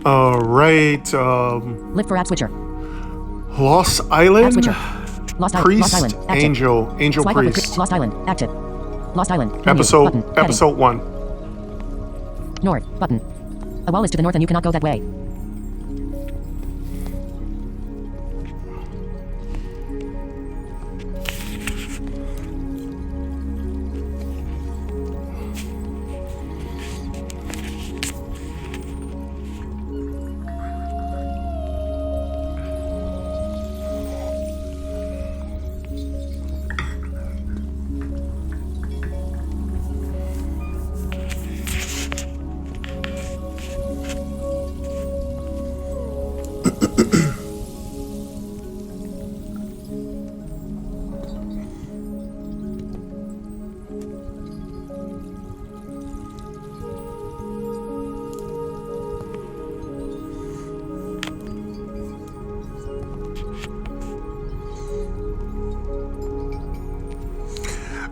All right. Lift for app switcher. Lost App Island. switcher. Lost Priest. Island. Active. Angel Swipe up and Priest. Lost Island. Active. Lost Island. Menu. Episode Button. Heading. episode 1. North. Button. A wall is to the north and you cannot go that way.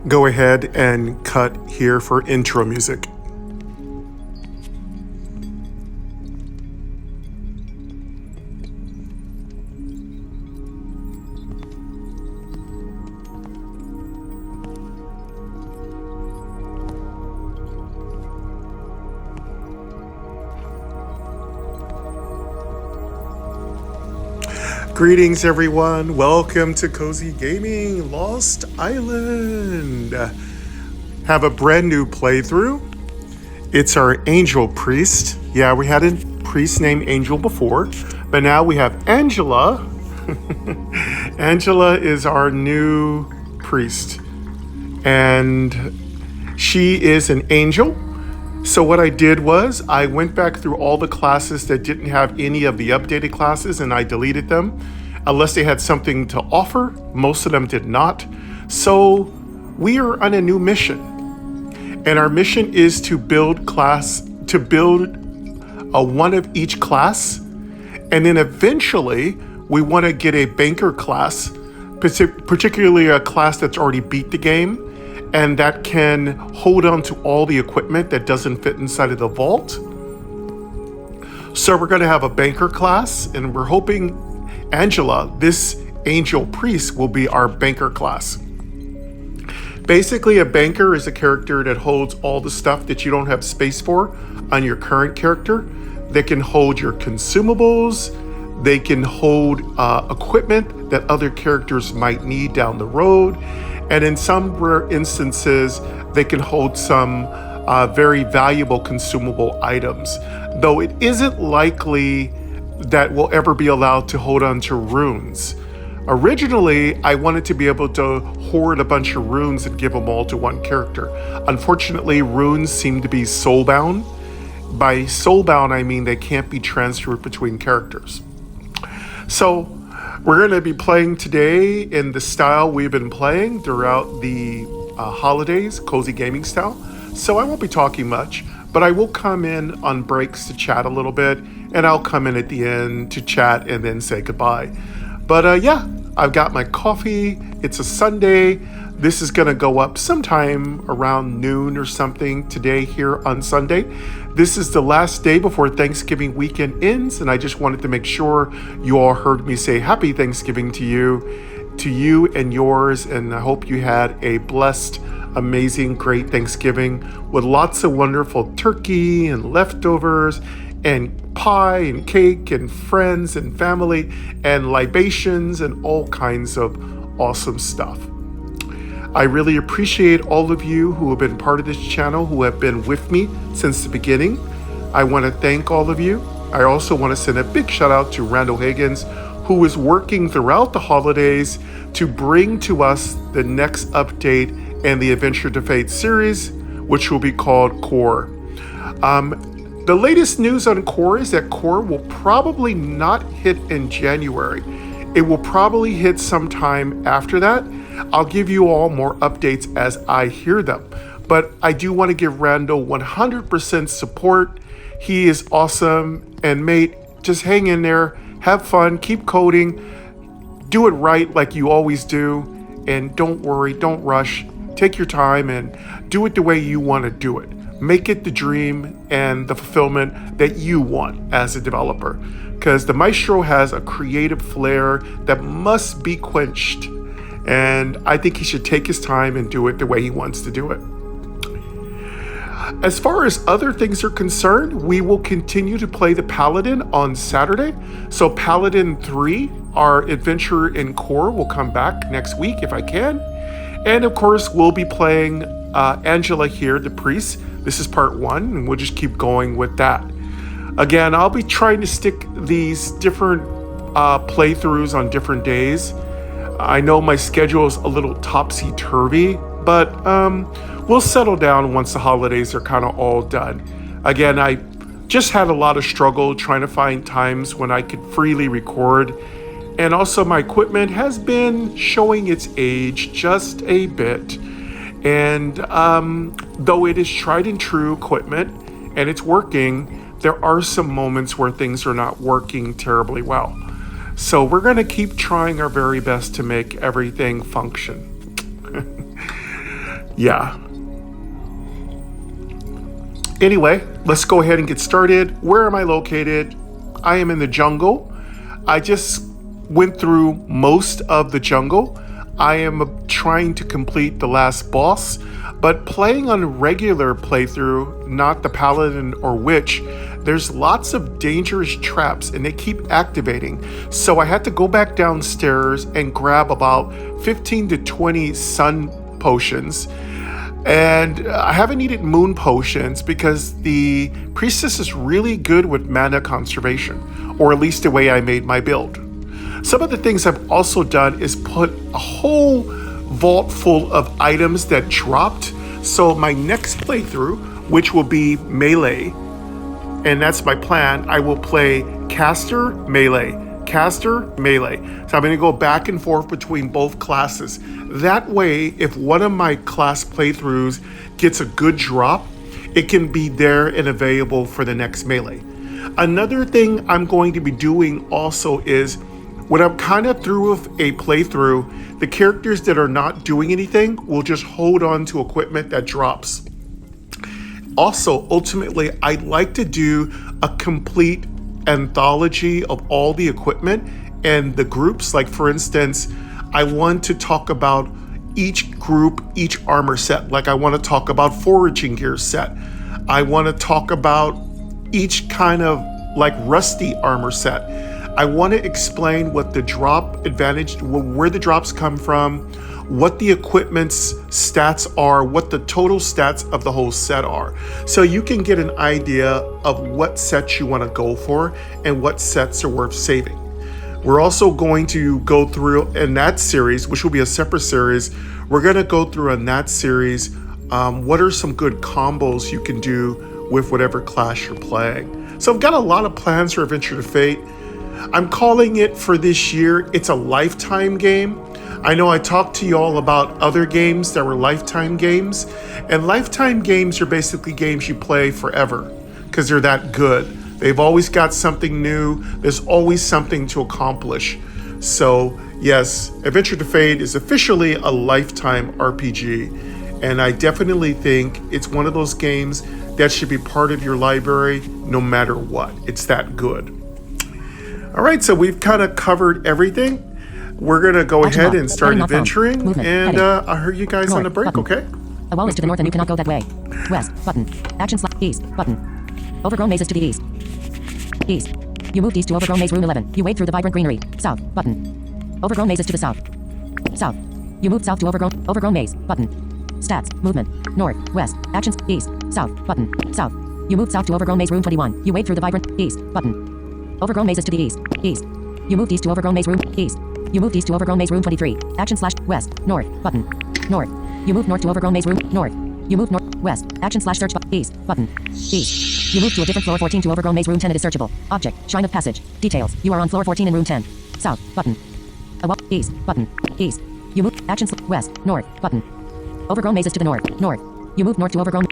Go ahead and cut here for intro music. Greetings, everyone. Welcome to Cozy Gaming Lost Island. Have a brand new playthrough. It's our Angel Priest. Yeah, we had a priest named Angel before, but now we have Angela. Angela is our new priest, and she is an angel. So what I did was I went back through all the classes that didn't have any of the updated classes and I deleted them unless they had something to offer. Most of them did not. So we are on a new mission. And our mission is to build a one of each class. And then eventually we want to get a banker class, particularly a class that's already beat the game, and that can hold on to all the equipment that doesn't fit inside of the vault. So we're going to have a banker class, and we're hoping Angela, this angel priest, will be our banker class. Basically, a banker is a character that holds all the stuff that you don't have space for on your current character. They can hold your consumables. They can hold equipment that other characters might need down the road. And in some rare instances, they can hold some very valuable consumable items, though it isn't likely that we'll ever be allowed to hold on to runes. Originally, I wanted to be able to hoard a bunch of runes and give them all to one character. Unfortunately, runes seem to be soulbound. By soulbound, I mean they can't be transferred between characters. So we're going to be playing today in the style we've been playing throughout the holidays, cozy gaming style. So I won't be talking much, but I will come in on breaks to chat a little bit, and I'll come in at the end to chat and then say goodbye. But yeah, I've got my coffee. It's a Sunday. This is going to go up sometime around noon or something today here on Sunday. This is the last day before Thanksgiving weekend ends, and I just wanted to make sure you all heard me say Happy Thanksgiving to you and yours, and I hope you had a blessed, amazing, great Thanksgiving with lots of wonderful turkey and leftovers and pie and cake and friends and family and libations and all kinds of awesome stuff. I really appreciate all of you who have been part of this channel, who have been with me since the beginning. I want to thank all of you. I also want to send a big shout out to Randall Higgins, who is working throughout the holidays to bring to us the next update in the Adventure to Fate series, which will be called Core. The latest news on Core is that Core will probably not hit in January. It will probably hit sometime after that. I'll give you all more updates as I hear them. But I do want to give Randall 100% support. He is awesome. And mate, just hang in there. Have fun. Keep coding. Do it right like you always do. And don't worry. Don't rush. Take your time and do it the way you want to do it. make it the dream and the fulfillment that you want as a developer. Because the maestro has a creative flair that must be quenched. And I think he should take his time and do it the way he wants to do it. As far as other things are concerned, we will continue to play the Paladin on Saturday. So Paladin 3, our adventure in Core, will come back next week if I can. And of course, we'll be playing Angela here, the priest. This is part 1, and we'll just keep going with that. Again, I'll be trying to stick these different playthroughs on different days. I know my schedule is a little topsy-turvy, but we'll settle down once the holidays are kind of all done. Again, I just had a lot of struggle trying to find times when I could freely record. And also my equipment has been showing its age just a bit. And though it is tried and true equipment and it's working, there are some moments where things are not working terribly well. So we're going to keep trying our very best to make everything function. Yeah. Anyway, let's go ahead and get started. Where am I located? I am in the jungle. I just went through most of the jungle. I am trying to complete the last boss, but playing on a regular playthrough, not the Paladin or Witch, there's lots of dangerous traps and they keep activating. So I had to go back downstairs and grab about 15 to 20 sun potions. And I haven't needed moon potions because the priestess is really good with mana conservation, or at least the way I made my build. Some of the things I've also done is put a whole vault full of items that dropped. So my next playthrough, which will be melee, and that's my plan, I will play caster, melee. So I'm going to go back and forth between both classes. That way, if one of my class playthroughs gets a good drop, it can be there and available for the next melee. Another thing I'm going to be doing also is, when I'm kind of through with a playthrough, the characters that are not doing anything will just hold on to equipment that drops. Also, ultimately, I'd like to do a complete anthology of all the equipment and the groups. Like, for instance, I want to talk about each group, each armor set. Like, I want to talk about foraging gear set. I want to talk about each kind of like rusty armor set. I want to explain what the drop advantage, where the drops come from, what the equipment's stats are, what the total stats of the whole set are. So you can get an idea of what sets you want to go for and what sets are worth saving. We're also going to go through in that series, which will be a separate series, we're going to go through in that series what are some good combos you can do with whatever class you're playing. So I've got a lot of plans for Adventure to Fate. I'm calling it for this year, it's a lifetime game. I know I talked to you all about other games that were lifetime games, and lifetime games are basically games you play forever because they're that good. They've always got something new. There's always something to accomplish. So yes, Adventure to Fate is officially a lifetime RPG, and I definitely think it's one of those games that should be part of your library no matter what. It's that good. All right, so we've kind of covered everything. We're going to go ahead and start adventuring, and I'll hear you guys on the break, okay? A wall is to the north and you cannot go that way. West, button. Action slash east, button. Overgrown mazes to the east. East. You moved east to overgrown maze room 11. You wade through the vibrant greenery. South, button. Overgrown mazes to the south. South. You moved south to overgrown maze, button. Stats, movement. North, west. Actions, east, south, button. South. You moved south to overgrown maze room 21. You wade through the vibrant east, button. Overgrown mazes to the east. East. You moved east to overgrown maze room. East. You moved east to overgrown maze room 23. Action slash west. North. Button. North. You moved north to overgrown maze room. North. You moved north. West. Action slash search. East. Button. East. You moved to a different floor 14 to overgrown maze room 10. It is searchable. Object. Shrine of passage. Details. You are on floor 14 in room 10. South. Button. East. Button. East. You moved. Action west. North. Button. Overgrown mazes to the north. North. You moved north to overgrown.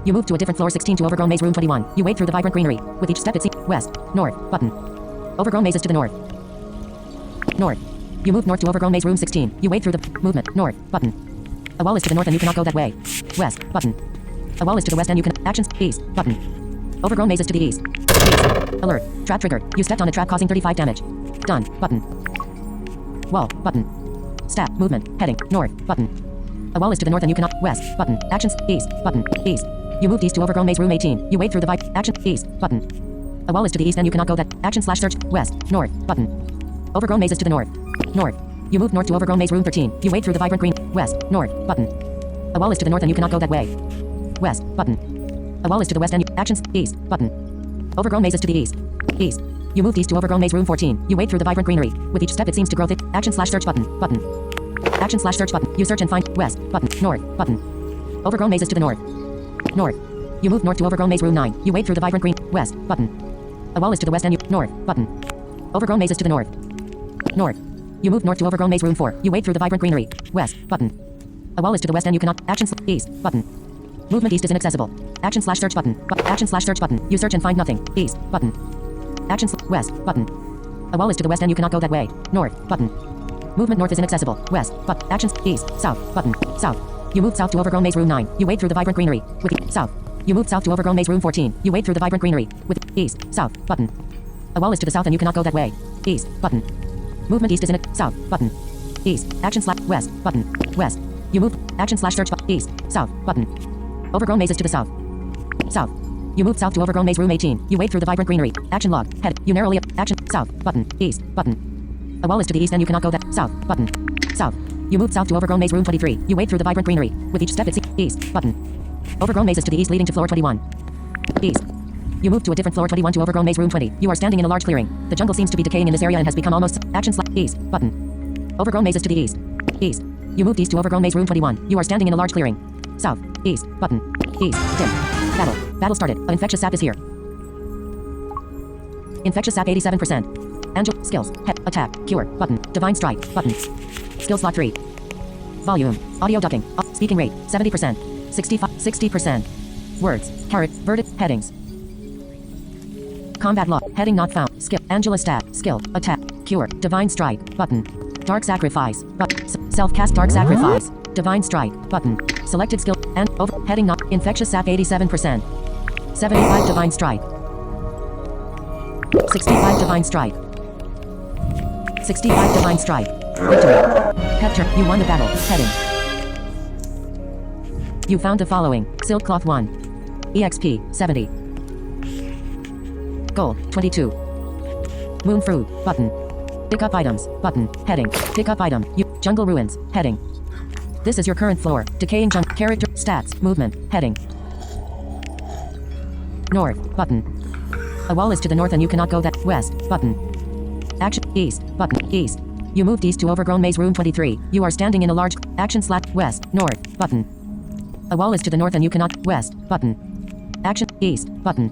You moved to a different floor 16 to overgrown maze room 21. You wade through the vibrant greenery. With each step it's west, north, button. Overgrown mazes to the north. North. You moved north to overgrown maze room 16. You wade through the movement, north, button. A wall is to the north and you cannot go that way. West, button. A wall is to the west and you can. Actions. East. Button. Overgrown mazes to the east. East. Alert. Trap triggered. You stepped on a trap causing 35 damage. Done. Button. Wall. Button. Stat. Movement. Heading. North. Button. A wall is to the north and you cannot. West. Button. Actions. East. Button. East. You moved east to overgrown maze room 18. You wade through the action. East. Button. A wall is to the east and you cannot go that. Action / search. West. North. Button. Overgrown mazes to the north. North. You moved north to overgrown maze room 13. You wade through the vibrant green. West. North. Button. A wall is to the north and you cannot go that way. West. Button. A wall is to the west and you. Actions. East. Button. Overgrown mazes to the east. East. You moved east to overgrown maze room 14. You wade through the vibrant greenery. With each step it seems to grow thick. Action / search button. Button. Action / search button. You search and find. West. Button. North. Button. Overgrown mazes to the north. North. You moved north to overgrown maze room 9. You wade through the vibrant green. West. Button. A wall is to the west and you. North. Button. Overgrown mazes to the north. North. You moved north to overgrown maze room 4. You wade through the vibrant greenery. West. Button. A wall is to the west and you cannot. Action / east. Button. Movement east is inaccessible. Action / search button. Action / search button. You search and find nothing. East. Button. Action / west. Button. A wall is to the west and you cannot go that way. North. Button. Movement north is inaccessible. West. But actions. East. South. Button. South. You moved south to overgrown maze room 9. You wade through the vibrant greenery. With south. You moved south to overgrown maze room 14. You wade through the vibrant greenery. With east. South. Button. A wall is to the south and you cannot go that way. East. Button. Movement east is in it. South. Button. East. Action / west. Button. West. You move. Action / search. East. South. Button. Overgrown mazes to the south. South. You moved south to overgrown maze room 18. You wade through the vibrant greenery. Action log. Head. You narrowly up. Action. South. Button. East. Button. A wall is to the east and you cannot go that. South. Button. South. You moved south to overgrown maze room 23. You wade through the vibrant greenery. With each step it's east. Button. Overgrown mazes to the east leading to floor 21. East. You moved to a different floor 21 to overgrown maze room 20. You are standing in a large clearing. The jungle seems to be decaying in this area and has become almost. Action / east. Button. Overgrown mazes to the east. East. You moved east to overgrown maze room 21. You are standing in a large clearing. South. East. Button. East. Dim. Battle. Battle started. An infectious sap is here. Infectious sap 87%. Angel. Skills. Head. Attack. Cure. Button. Divine strike. Button. Skill slot 3. Volume. Audio ducking. Speaking rate. 70%. 60%. Words. Carrot. Verdict. Headings. Combat log. Heading not found. Skill. Angela stat. Skill. Attack. Cure. Divine strike. Button. Dark sacrifice. Self-cast dark sacrifice. Divine strike. Button. Selected skill. And over. Heading not. Infectious sap 87%. 75 divine strike. 65 divine strike. 65 divine strike. Victory. Pet turn. You won the battle. Heading. You found the following. Silk cloth 1. EXP 70. Gold 22. Moon fruit. Button. Pick up items. Button. Heading. Pick up item. Jungle ruins. Heading. This is your current floor. Decaying jungle. Character. Stats. Movement. Heading. North. Button. A wall is to the north and you cannot go that. West. Button. Action. East. Button. East. You moved east to overgrown maze room 23. You are standing in a large. Action / west. North. Button. A wall is to the north and you cannot. West. Button. Action. East. Button.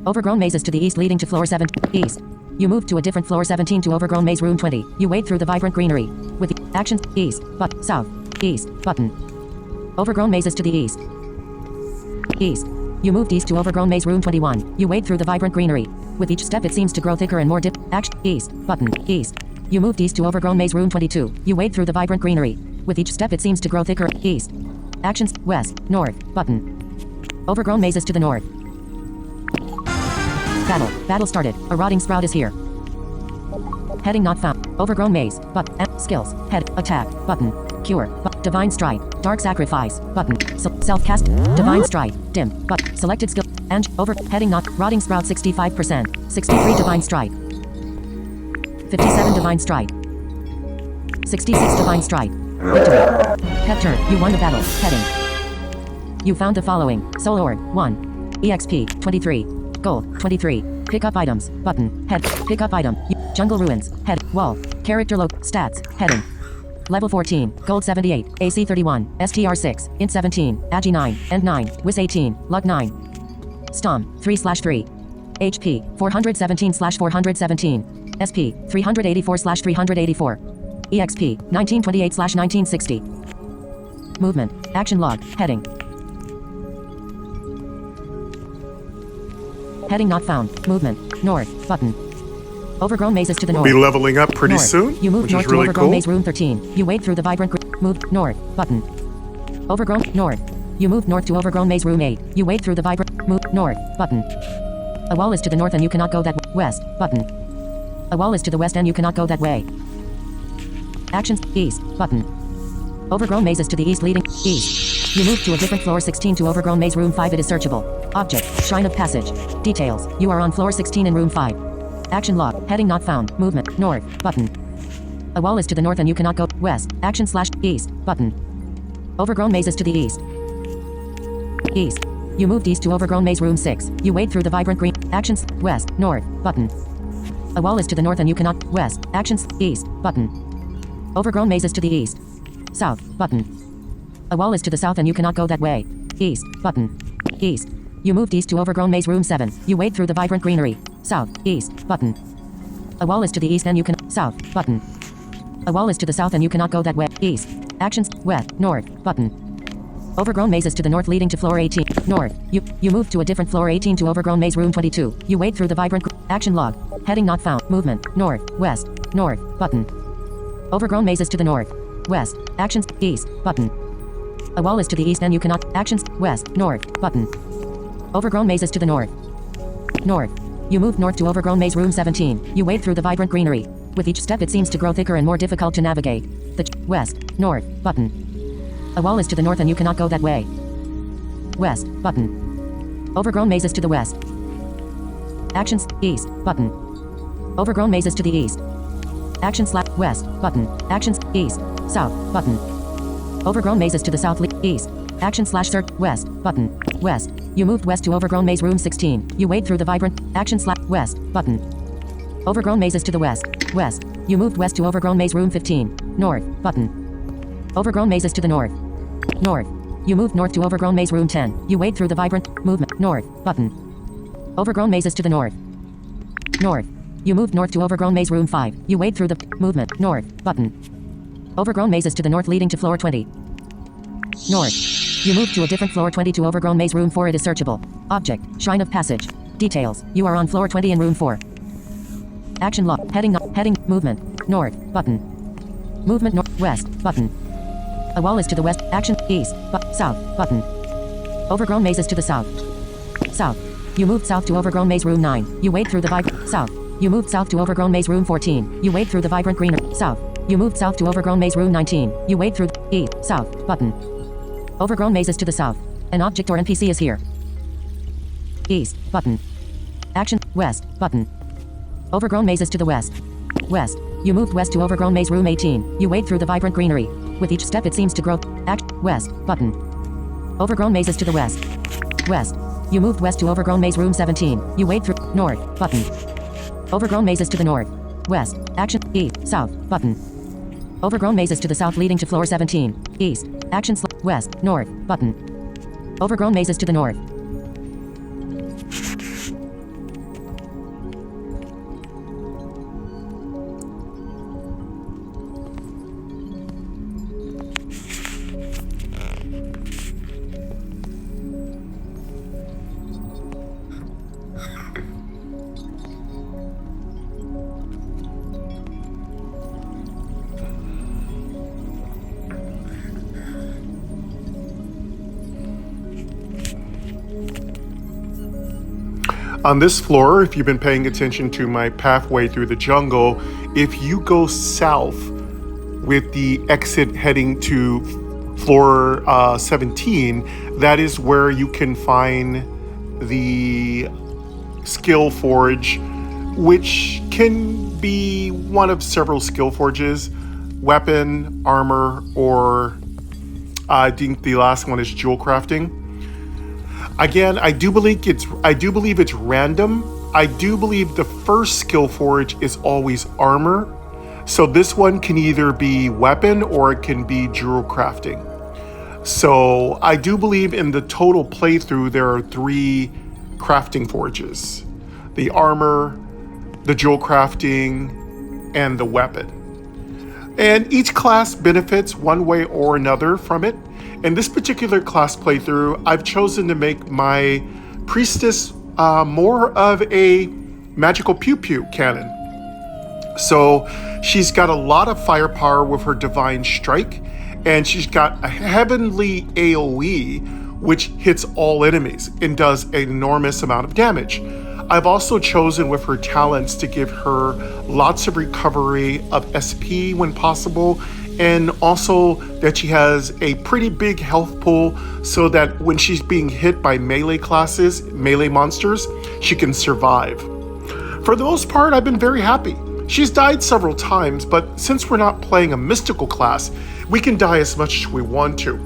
Overgrown mazes to the east leading to floor 7. East. You moved to a different floor 17 to overgrown maze room 20. You wade through the vibrant greenery. With the actions. East. But south. East. Button. Overgrown mazes to the east. East. You moved east to overgrown maze room 21. You wade through the vibrant greenery. With each step it seems to grow thicker and more dip. Action. East. Button. East. You moved east to overgrown maze room 22. You wade through the vibrant greenery. With each step it seems to grow thicker. East. Actions. West. North. Button. Overgrown mazes to the north. Battle. Battle started. A rotting sprout is here. Heading not found. Overgrown maze. But. Skills. Head. Attack. Button. Cure. Divine strike. Dark sacrifice. Button. Self-cast. Divine strike. Dim. But. Selected skill. And. Over. Heading not. Rotting sprout 65%. 63 divine strike. 57 divine strike. 66 divine strike. Victory. Pet turn. You won the battle. Heading. You found the following. Soul Ore 1. EXP 23. Gold 23. Pick up items. Button. Head. Pick up item. Jungle ruins. Head. Wall. Character log. Stats. Heading. Level 14. Gold 78. AC 31. STR 6. Int 17. Agi 9. End 9. Wis 18. Luck 9. Stom 3/3. HP 417/417. SP 384/384. EXP 1928/1960. Movement. Action log. Heading. Heading not found. Movement. North. Button. Overgrown mazes to the north. We'll be leveling up pretty north. soon, You moved which north is really to overgrown cool. maze room 13. You wade through the vibrant. Move north. Button. Overgrown. North. You move north to overgrown maze room 8. You wade through the vibrant move north button. A wall is to the north and you cannot go that way. West button. A wall is to the west and you cannot go that way. Actions east button. Overgrown maze is to the east leading east. You move to a different floor 16 to overgrown maze room 5. It is searchable. Object shrine of passage. Details. You are on floor 16 in room 5. Action log. Heading not found. Movement north button. A wall is to the north and you cannot go west. Action / east button. Overgrown maze is to the east. East. You moved east to overgrown maze room 6. You wade through the vibrant green. Actions west north button. A wall is to the north and you cannot west. Actions east button. Overgrown maze is to the east. South button. A wall is to the south and you cannot go that way. East button. East. You moved east to overgrown maze room 7. You wade through the vibrant greenery. South east button. A wall is to the east and you can south button. A wall is to the south and you cannot go that way. East. Actions west north button. Overgrown maze is to the north leading to floor 18. North. You move to a different floor 18 to overgrown maze room 22. You wade through the vibrant action log. Heading not found. Movement north west north button. Overgrown maze is to the north. West. Actions east button. A wall is to the east and you cannot actions west north button. Overgrown maze is to the north. North. You move north to overgrown maze room 17. You wade through the vibrant greenery. With each step it seems to grow thicker and more difficult to navigate. The west north button. A wall is to the north and you cannot go that way. West button. Overgrown maze is to the west. Actions east button. Overgrown maze is to the east. Actions west button. Actions east south button. Overgrown maze is to the south east. Action / search west button. West. You moved west to overgrown maze room 16. You wade through the vibrant action / west button. Overgrown maze is to the west. West. You moved west to overgrown maze room 15. North button. Overgrown maze is to the north. North. You moved north to overgrown maze room 10. You wade through the vibrant movement north button. Overgrown maze is to the north. North. You moved north to overgrown maze room 5. You wade through the movement north button. Overgrown maze is to the north leading to floor 20. North. You moved to a different floor 20 to overgrown maze room 4. It is searchable. Object shrine of passage. Details. You are on floor 20 in room 4. Action log. Heading movement north button. Movement west button. A wall is to the west. Action east south button. Overgrown maze is to the south. South. You moved south to overgrown maze room 9. You wade through the vibrant south. You moved south to overgrown maze room 14. You wade through the vibrant green south. You moved south to overgrown maze room 19. You wade through east south button. Overgrown maze is to the south. An object or NPC is here. East button. Action west button. Overgrown maze is to the west. West. You moved west to overgrown maze room 18. You wade through the vibrant greenery. With each step it seems to grow. West button. Overgrown maze is to the west. West. You moved west to overgrown maze room 17. You wade through north button. Overgrown maze is to the north. West. Action east south button. Overgrown maze is to the south leading to floor 17. East. Action west north button. Overgrown maze is to the north. On this floor, if you've been paying attention to my pathway through the jungle, if you go south with the exit heading to floor 17, that is where you can find the skill forge, which can be one of several skill forges: weapon, armor, or I think the last one is jewel crafting. Again, I do believe it's random. I do believe the first skill forge is always armor. So this one can either be weapon or it can be jewel crafting. So I do believe in the total playthrough there are 3 crafting forges: the armor, the jewel crafting, and the weapon. And each class benefits one way or another from it. In this particular class playthrough, I've chosen to make my priestess more of a magical pew-pew cannon. So she's got a lot of firepower with her divine strike, and she's got a heavenly AoE which hits all enemies and does an enormous amount of damage. I've also chosen with her talents to give her lots of recovery of SP when possible, and also that she has a pretty big health pool so that when she's being hit by melee classes, melee monsters, she can survive. For the most part, I've been very happy. She's died several times, but since we're not playing a mystical class, we can die as much as we want to.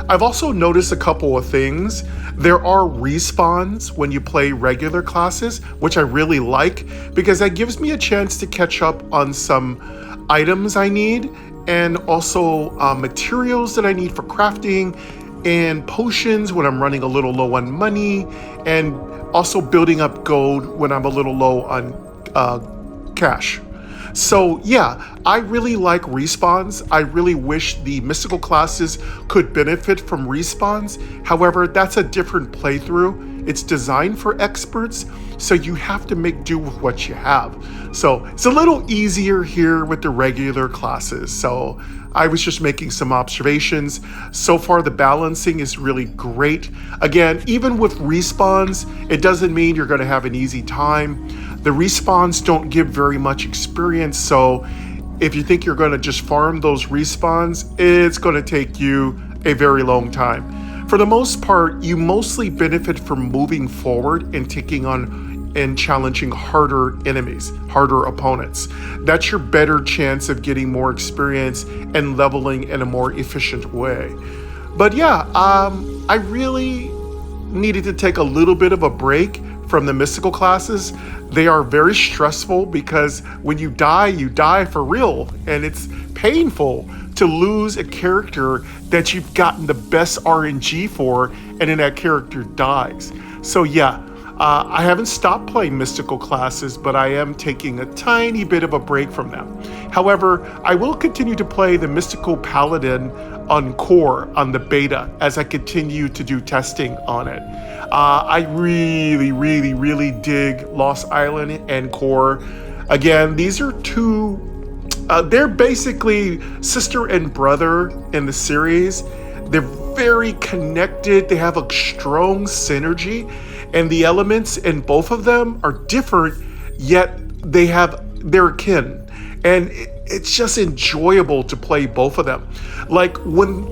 I've also noticed a couple of things. There are respawns when you play regular classes, which I really like because that gives me a chance to catch up on some items I need and also materials that I need for crafting and potions when I'm running a little low on money, and also building up gold when I'm a little low on cash. So yeah, I really like respawns. I really wish the mystical classes could benefit from respawns. However, that's a different playthrough. It's designed for experts, so you have to make do with what you have. So it's a little easier here with the regular classes. So I was just making some observations. So far, the balancing is really great. Again, even with respawns, it doesn't mean you're gonna have an easy time. The respawns don't give very much experience, so if you think you're gonna just farm those respawns, it's gonna take you a very long time. For the most part, you mostly benefit from moving forward and taking on and challenging harder enemies, harder opponents. That's your better chance of getting more experience and leveling in a more efficient way. But yeah, I really needed to take a little bit of a break from the mystical classes. They are very stressful because when you die for real, and it's painful to lose a character that you've gotten the best RNG for, and then that character dies. So yeah, I haven't stopped playing mystical classes, but I am taking a tiny bit of a break from them. However, I will continue to play the mystical paladin on Core on the beta as I continue to do testing on it. I really dig Lost Island and Core. Again, these are two, they're basically sister and brother in the series. They're very connected. They have a strong synergy, and the elements in both of them are different, yet they're akin. And it's just enjoyable to play both of them. Like when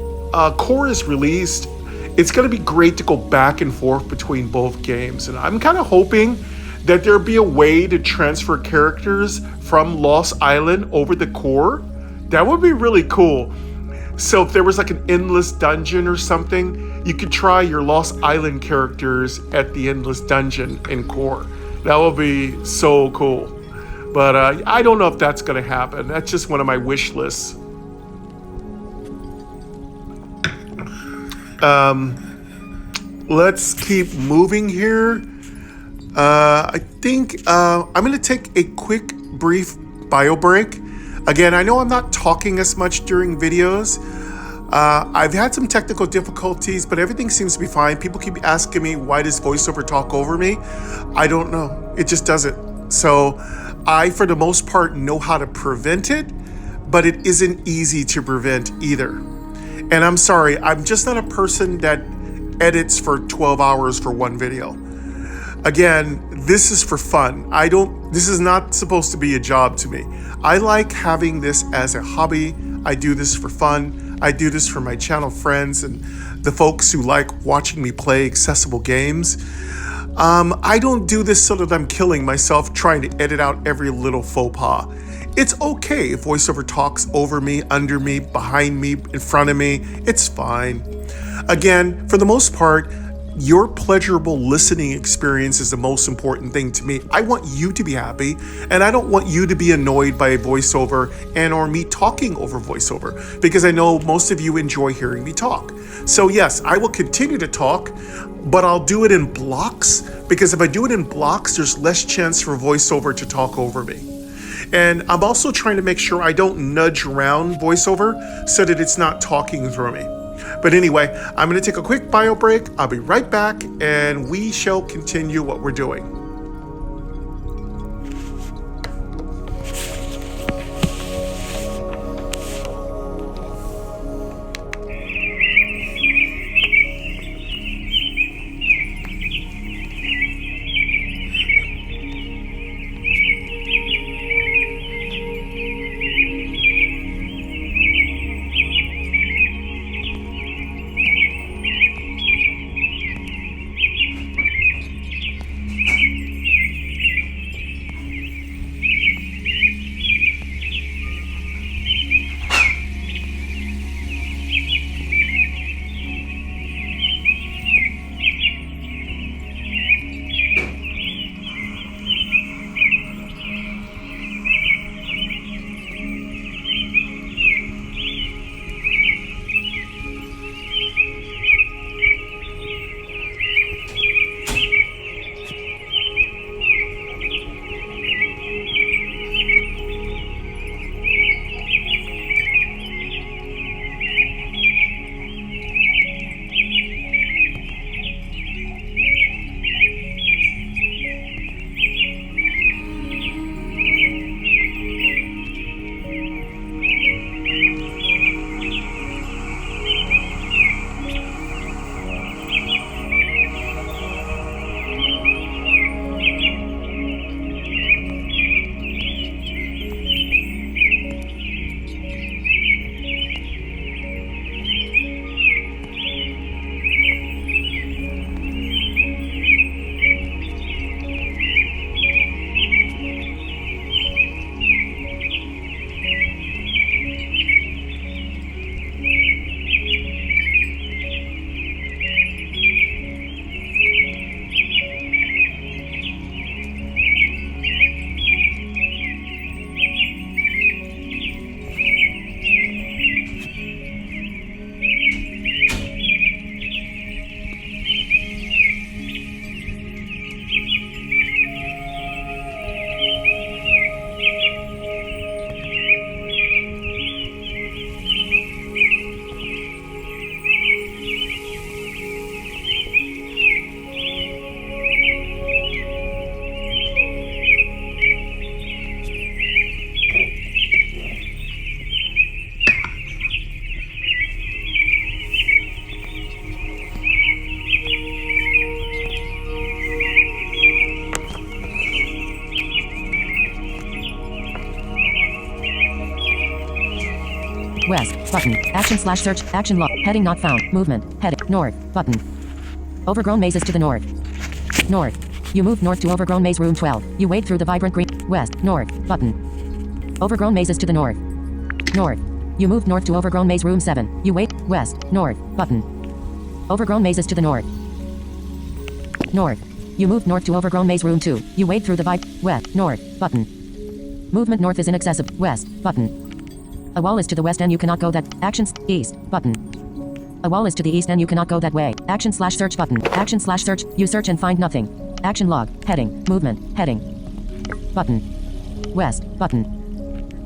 Core is released, it's going to be great to go back and forth between both games. And I'm kind of hoping that there'll be a way to transfer characters from Lost Island over to Core. That would be really cool. So if there was like an endless dungeon or something, you could try your Lost Island characters at the endless dungeon in Core. That would be so cool. But I don't know if that's going to happen. That's just one of my wish lists. Let's keep moving here. I think I'm going to take a quick, brief bio break. Again, I know I'm not talking as much during videos. I've had some technical difficulties, but everything seems to be fine. People keep asking me, why does voiceover talk over me? I don't know. It just does it. So I, for the most part, know how to prevent it, but it isn't easy to prevent either. And I'm sorry, I'm just not a person that edits for 12 hours for one video. Again, this is for fun. This is not supposed to be a job to me. I like having this as a hobby. I do this for fun. I do this for my channel friends and the folks who like watching me play accessible games. I don't do this so that I'm killing myself trying to edit out every little faux pas. It's okay if voiceover talks over me, under me, behind me, in front of me. It's fine. Again, for the most part, your pleasurable listening experience is the most important thing to me. I want you to be happy, and I don't want you to be annoyed by a voiceover and or me talking over voiceover, because I know most of you enjoy hearing me talk. So yes, I will continue to talk, but I'll do it in blocks, because if I do it in blocks, there's less chance for voiceover to talk over me. And I'm also trying to make sure I don't nudge around voiceover so that it's not talking through me. But anyway, I'm going to take a quick bio break. I'll be right back, and we shall continue what we're doing. West. Button. Action slash search. Action log. Heading not found. Movement. Heading. North. Button. Overgrown mazes to the north. North. You move north to overgrown maze room 12. You wade through the vibrant green. West. North. Button. Overgrown mazes to the north. North. You move north to overgrown maze room 7. You wade. West. North. Button. Overgrown mazes to the north. North. You move north to overgrown maze room 2. You wade through the west. North. Button. Movement north is inaccessible. West. Button. A wall is to the west and you cannot go that. Actions. East. Button. A wall is to the east and you cannot go that way. Action slash search button. Action slash search. You search and find nothing. Action log. Heading. Movement. Heading. Button. West. Button.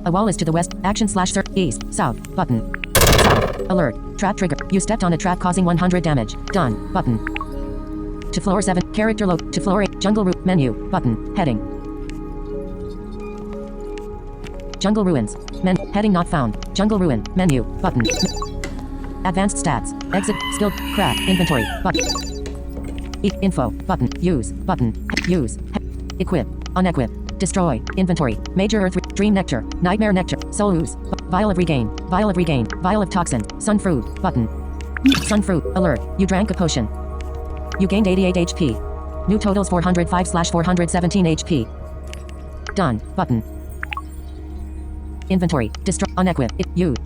A wall is to the west. Action slash search. East. South. Button. South. Alert. Trap trigger. You stepped on a trap causing 100 damage. Done. Button. To floor 7. Character load. To floor 8. Jungle route. Menu. Button. Heading. Jungle ruins. Heading not found. Jungle ruin. Menu. Button. Advanced stats. Exit. Skilled. Craft. Inventory. Button. Info. Button. Use. Button. Use. Equip. Unequip. Destroy. Inventory. Major Earth. Dream Nectar. Nightmare Nectar. Soul Ooze. Vial of Regain. Vial of Regain. Vial of Toxin. Sun Fruit. Button. Sun Fruit. Alert. You drank a potion. You gained 88 HP. New totals 405/417 HP. Done. Button. Inventory. Destroy. Unequip.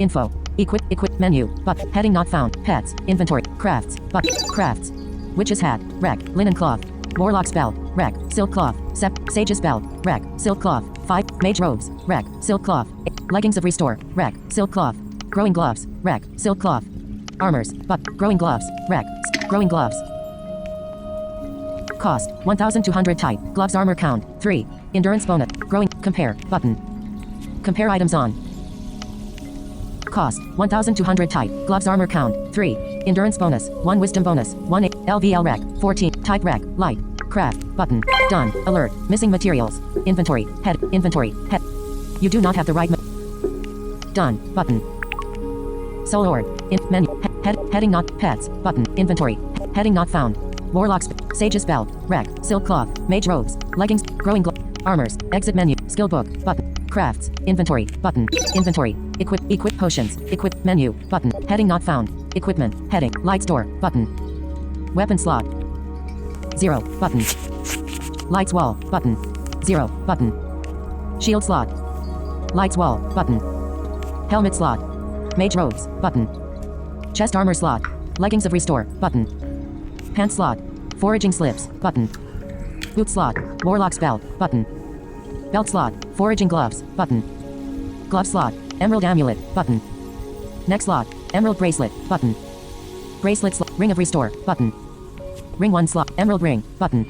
Info. Equip. Menu. But. Heading not found. Pets. Inventory. Crafts. But. Crafts. Witch's hat. Rack. Linen cloth. Warlock spell. Rack. Silk cloth. Sage's bell. Rack. Silk cloth. 5. Mage robes. Rack. Silk cloth. Leggings of restore. Rack. Silk cloth. Growing gloves. Rack. Silk cloth. Armors. But. Growing gloves. Rack. Growing gloves. Cost. 1,200 type. Gloves armor count. 3. Endurance bonus. Growing. Compare. Button. Compare items on. Cost. 1,200 type. Gloves armor count. 3. Endurance bonus. 1 wisdom bonus. 1 LVL rack. 14. Type rack. Light. Craft. Button. Done. Alert. Missing materials. Inventory. Head. Inventory. Head. You do not have the right Done. Button. Soul Ord. Menu. Heading not. Pets. Button. Inventory. Heading not found. Warlock's. Sage's bell. Rack. Silk cloth. Mage robes. Leggings. Growing armors. Exit menu. Skill book. Button. Crafts. Inventory. Button. Inventory. Equip potions. Equip menu. Button. Heading not found. Equipment. Heading. Light store. Button. Weapon slot. 0. Button. Lights wall. Button. 0. Button. Shield slot. Lights wall. Button. Helmet slot. Mage robes. Button. Chest armor slot. Leggings of restore. Button. Pants slot. Foraging slips. Button. Boot slot. Warlock's belt. Button. Belt slot. Foraging gloves. Button. Glove slot. Emerald amulet. Button. Neck slot. Emerald bracelet. Button. Bracelet slot. Ring of restore. Button. Ring 1 slot. Emerald ring. Button.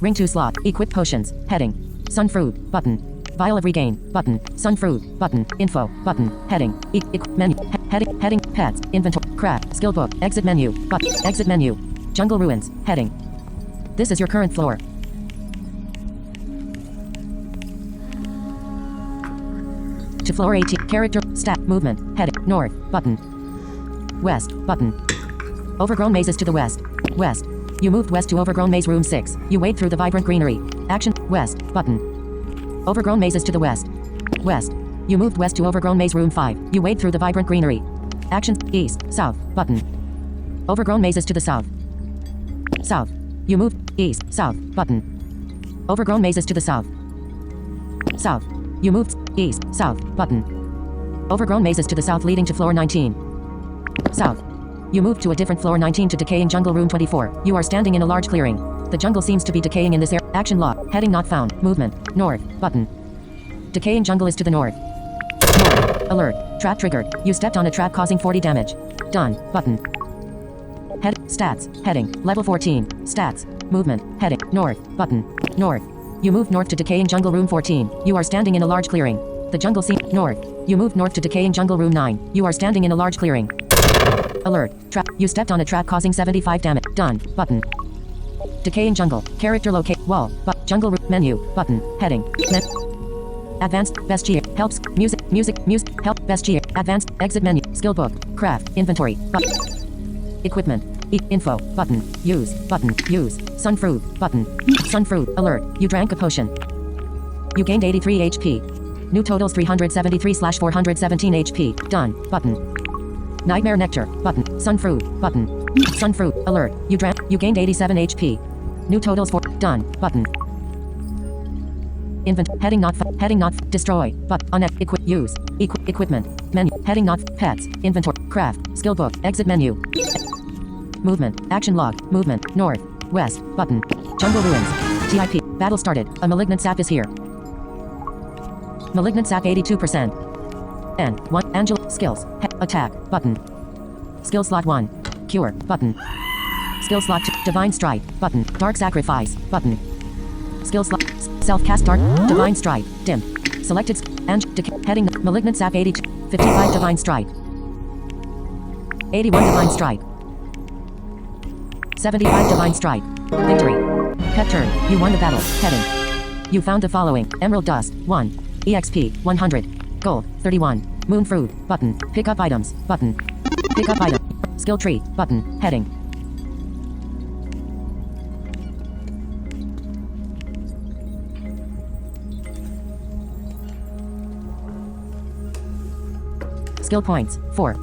Ring 2 slot. Equip potions. Heading. Sun fruit. Button. Vial of regain. Button. Sun fruit. Button. Info. Button. Heading. Menu. Heading. Pets. Inventory. Craft. Skill book. Exit menu. Button. Exit menu. Jungle ruins. Heading. This is your current floor. To floor 18. Character. Stat. Movement. Heading. North. Button. West. Button. Overgrown mazes to the west. West. You moved west to overgrown maze room 6. You wade through the vibrant greenery. Action. West. Button. Overgrown mazes to the west. West. You moved west to overgrown maze room 5. You wade through the vibrant greenery. Action. East. South. Button. Overgrown mazes to the south. South. You moved east. South. Button. Overgrown mazes to the south. South. You moved east. South. Button. Overgrown mazes to the south leading to floor 19. South. You moved to a different floor 19 to decaying jungle room 24. You are standing in a large clearing. The jungle seems to be decaying in this area. Action log. Heading not found. Movement. North. Button. Decaying jungle is to the north. North. Alert. Trap triggered. You stepped on a trap causing 40 damage. Done. Button. Head. Stats. Heading. Level 14. Stats. Movement. Heading. North. Button. North. You moved north to decaying jungle room 14. You are standing in a large clearing. The jungle seems north. You moved north to decaying jungle room 9. You are standing in a large clearing. Alert. Trap. You stepped on a trap causing 75 damage. Done. Button. Decaying jungle. Character locate. Wall. But. Jungle room. Menu. Button. Heading. Advanced. Best gear. Helps. Music. Help. Best gear. Advanced. Exit menu. Skill book. Craft. Inventory. But. Equipment. Info. Button. Use. Button. Use. Sun fruit. Button. Sun fruit. Alert. You drank a potion. You gained 83 HP. New totals 373/417 HP. Done. Button. Nightmare Nectar. Button. Sun Fruit. Button. Sun Fruit. Alert. You gained 87 HP. New totals for. Done. Button. Heading not. Destroy. But. Use. Equipment. Menu. Heading not. Pets. Inventory. Craft. Skill book. Exit menu. Movement. Action log. Movement. North. West. Button. Jungle ruins. TIP. Battle started. A malignant sap is here. Malignant sap 82%. And 1. Angel. Skills. Attack. Button. Skill slot 1. Cure. Button. Skill slot 2. Divine Strike. Button. Dark Sacrifice. Button. Skill slot. Self-cast Dark. Divine Strike. Dim. Selected. Heading. Malignant sap 82. 55 Divine Strike. 81 Divine Strike. 75 Divine Strike. Victory. Pet turn. You won the battle. Heading. You found the following. Emerald Dust. 1. EXP. 100. Gold. 31. Moon Fruit. Button. Pick up items. Button. Pick up item. Skill tree. Button. Heading. Skill points. 4.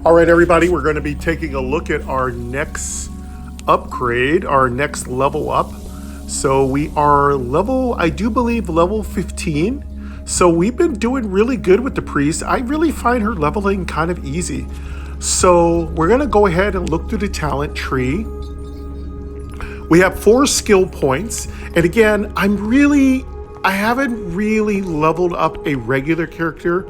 All right, everybody, we're going to be taking a look at our next upgrade, our next level up. So we are level, I do believe, level 15. So we've been doing really good with the priest. I really find her leveling kind of easy. So we're going to go ahead and look through the talent tree. We have 4 skill points. And again, I haven't really leveled up a regular character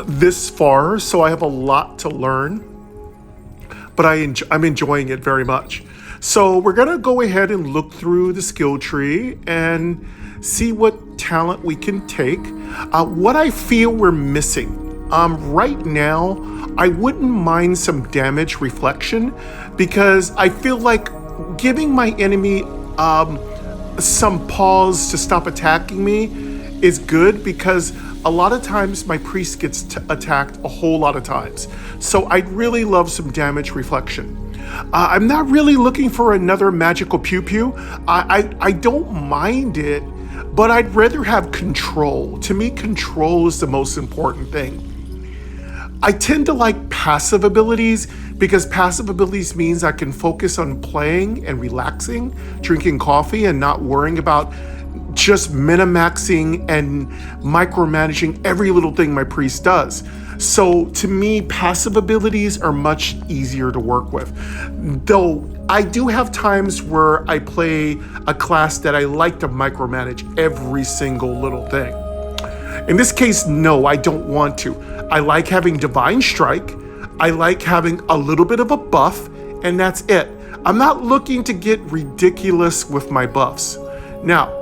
this far, so I have a lot to learn, but I'm enjoying it very much. So we're gonna go ahead and look through the skill tree and see what talent we can take. What I feel we're missing right now, I wouldn't mind some damage reflection, because I feel like giving my enemy some pause to stop attacking me is good, because a lot of times my priest gets attacked a whole lot of times. So I'd really love some damage reflection. I'm not really looking for another magical pew pew. I don't mind it, but I'd rather have control. To me, control is the most important thing. I tend to like passive abilities, because passive abilities means I can focus on playing and relaxing, drinking coffee, and not worrying about just minimaxing and micromanaging every little thing my priest does. So to me, passive abilities are much easier to work with. Though I do have times where I play a class that I like to micromanage every single little thing. In this case, no, I don't want to. I like having Divine Strike. I like having a little bit of a buff, and that's it. I'm not looking to get ridiculous with my buffs. Now,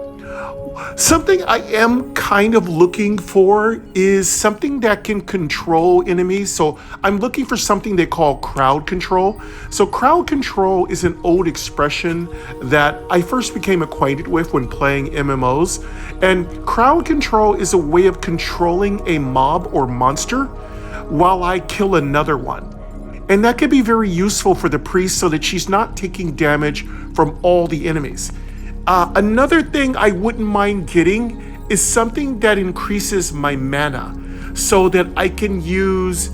something I am kind of looking for is something that can control enemies. So I'm looking for something they call crowd control. So crowd control is an old expression that I first became acquainted with when playing MMOs. And crowd control is a way of controlling a mob or monster while I kill another one. And that can be very useful for the priest, so that she's not taking damage from all the enemies. Another thing I wouldn't mind getting is something that increases my mana, so that I can use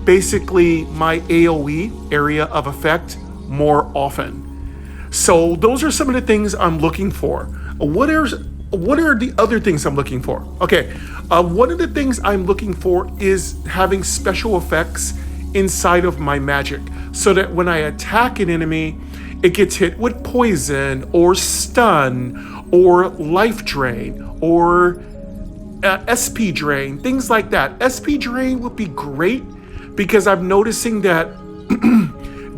basically my AoE, area of effect, more often. So those are some of the things I'm looking for. What are the other things I'm looking for? Okay, one of the things I'm looking for is having special effects inside of my magic, so that when I attack an enemy, it gets hit with poison or stun or life drain or SP drain, things like that. SP drain would be great because I'm noticing that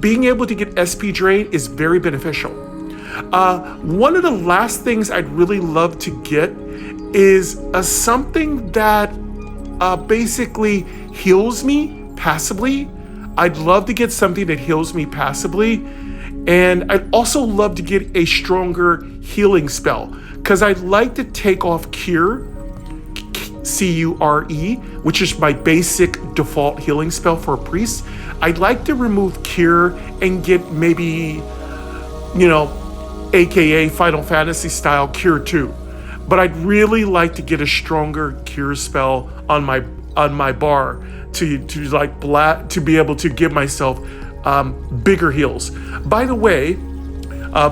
being able to get SP drain is very beneficial. One of the last things I'd really love to get is something that basically heals me passively. I'd love to get something that heals me passively. And I'd also love to get a stronger healing spell, because I'd like to take off Cure, C-U-R-E, which is my basic default healing spell for a priest. I'd like to remove Cure and get maybe, AKA Final Fantasy style Cure 2. But I'd really like to get a stronger Cure spell on my bar to be able to give myself bigger heals. By the way,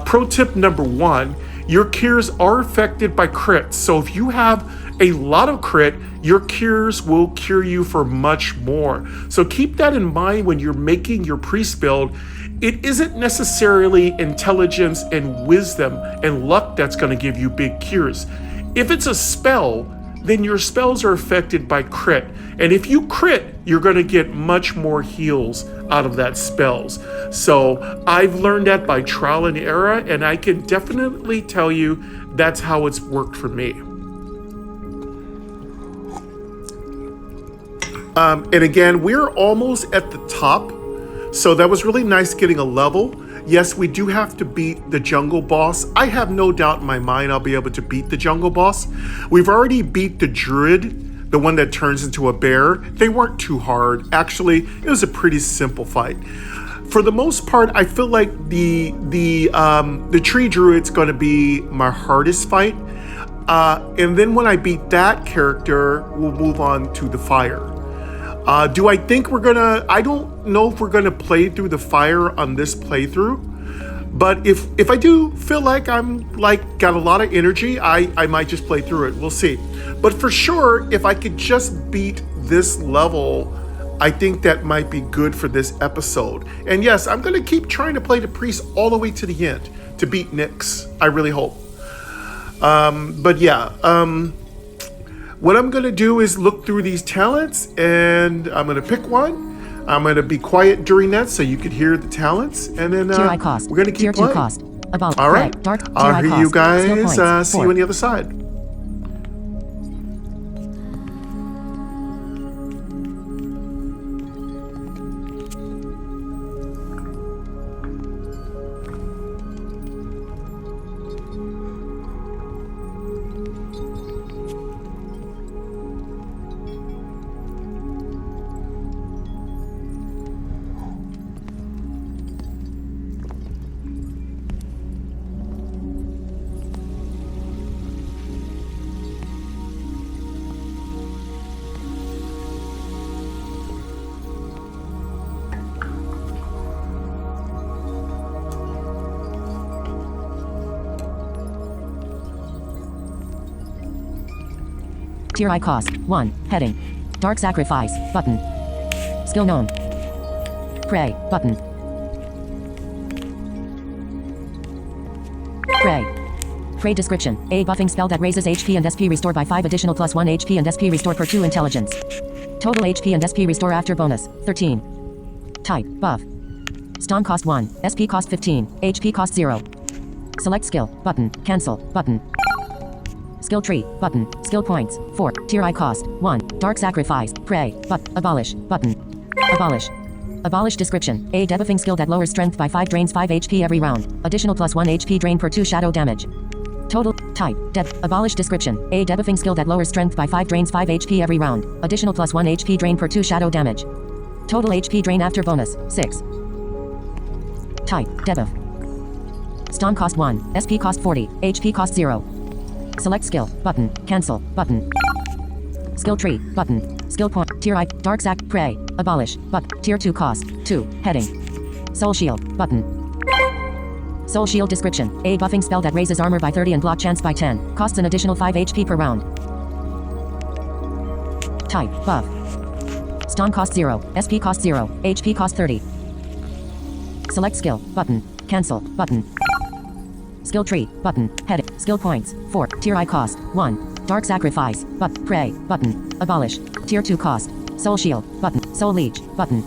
pro tip number 1, your cures are affected by crits. So if you have a lot of crit, your cures will cure you for much more. So keep that in mind when you're making your priest build. It isn't necessarily intelligence and wisdom and luck that's going to give you big cures. If it's a spell, then your spells are affected by crit. And if you crit, you're going to get much more heals out of that spells. So I've learned that by trial and error, and I can definitely tell you that's how it's worked for me. And again, we're almost at the top. So that was really nice getting a level. Yes, we do have to beat the jungle boss. I have no doubt in my mind I'll be able to beat the jungle boss. We've already beat the druid, the one that turns into a bear. They weren't too hard. Actually, it was a pretty simple fight. For the most part, I feel like the tree druid's going to be my hardest fight. And then when I beat that character, we'll move on to the fire. Do I think I don't know if we're gonna play through the fire on this playthrough, but if I do feel like I'm got a lot of energy, I might just play through it. We'll see. But for sure, if I could just beat this level, I think that might be good for this episode. And yes, I'm gonna keep trying to play the priest all the way to the end to beat Nyx. I really hope. But yeah, what I'm going to do is look through these talents, and I'm going to pick one. I'm going to be quiet during that so you could hear the talents, and then we're going to keep playing. Cost. All right. I'll hear you guys. See you on the other side. Tier I cost 1. Heading. Dark Sacrifice button. Skill known. Pray button. Pray. Pray description. A buffing spell that raises HP and SP restore by 5 additional plus 1 HP and SP restore per 2 intelligence. Total HP and SP restore after bonus 13. Type buff. Stun cost 1. SP cost 15. HP cost 0. Select skill button. Cancel button. Skill tree button. Skill points 4. Tier I cost 1. Dark Sacrifice. Pray. But abolish button. Abolish. Abolish description. A debuffing skill that lowers strength by 5 drains 5 HP every round. Additional plus 1 HP drain per 2 shadow damage. Total type abolish description. A debuffing skill that lowers strength by 5 drains 5 HP every round. Additional plus 1 HP drain per 2 shadow damage. Total HP drain after bonus 6. Type debuff. Stun cost 1. SP cost 40. HP cost 0. Select skill button. Cancel button. Skill tree button. Skill point. Tier I. Dark Sac. Pray. Abolish. But. Tier 2 cost 2. Heading. Soul shield button. Soul Shield description. A buffing spell that raises armor by 30 and block chance by 10. Costs an additional 5 HP per round. Type, buff. Stun cost 0. SP cost 0. HP cost 30. Select skill, button. Cancel, button. Skill tree, button. Heading, skill points, 4. Tier I cost, 1. Dark sacrifice, pray, button. Abolish. Tier 2 cost. Soul shield, button. Soul leech, button.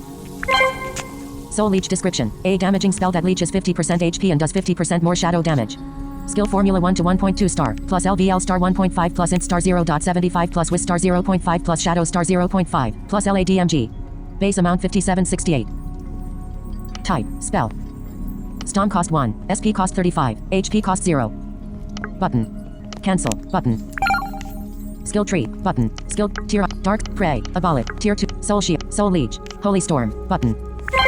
Soul leech description. A damaging spell that leeches 50% HP and does 50% more shadow damage. Skill formula 1 to 1.2 star, plus LVL star 1.5 plus int star 0.75 plus with star 0.5 plus shadow star 0.5 plus LADMG. Base amount 5768. Type, spell. Stun cost 1, SP cost 35, HP cost 0. Button. Cancel, button. Skill tree, button. Skill, tier, dark, pray, abolish, tier 2, soul shield, soul leech, holy storm, button.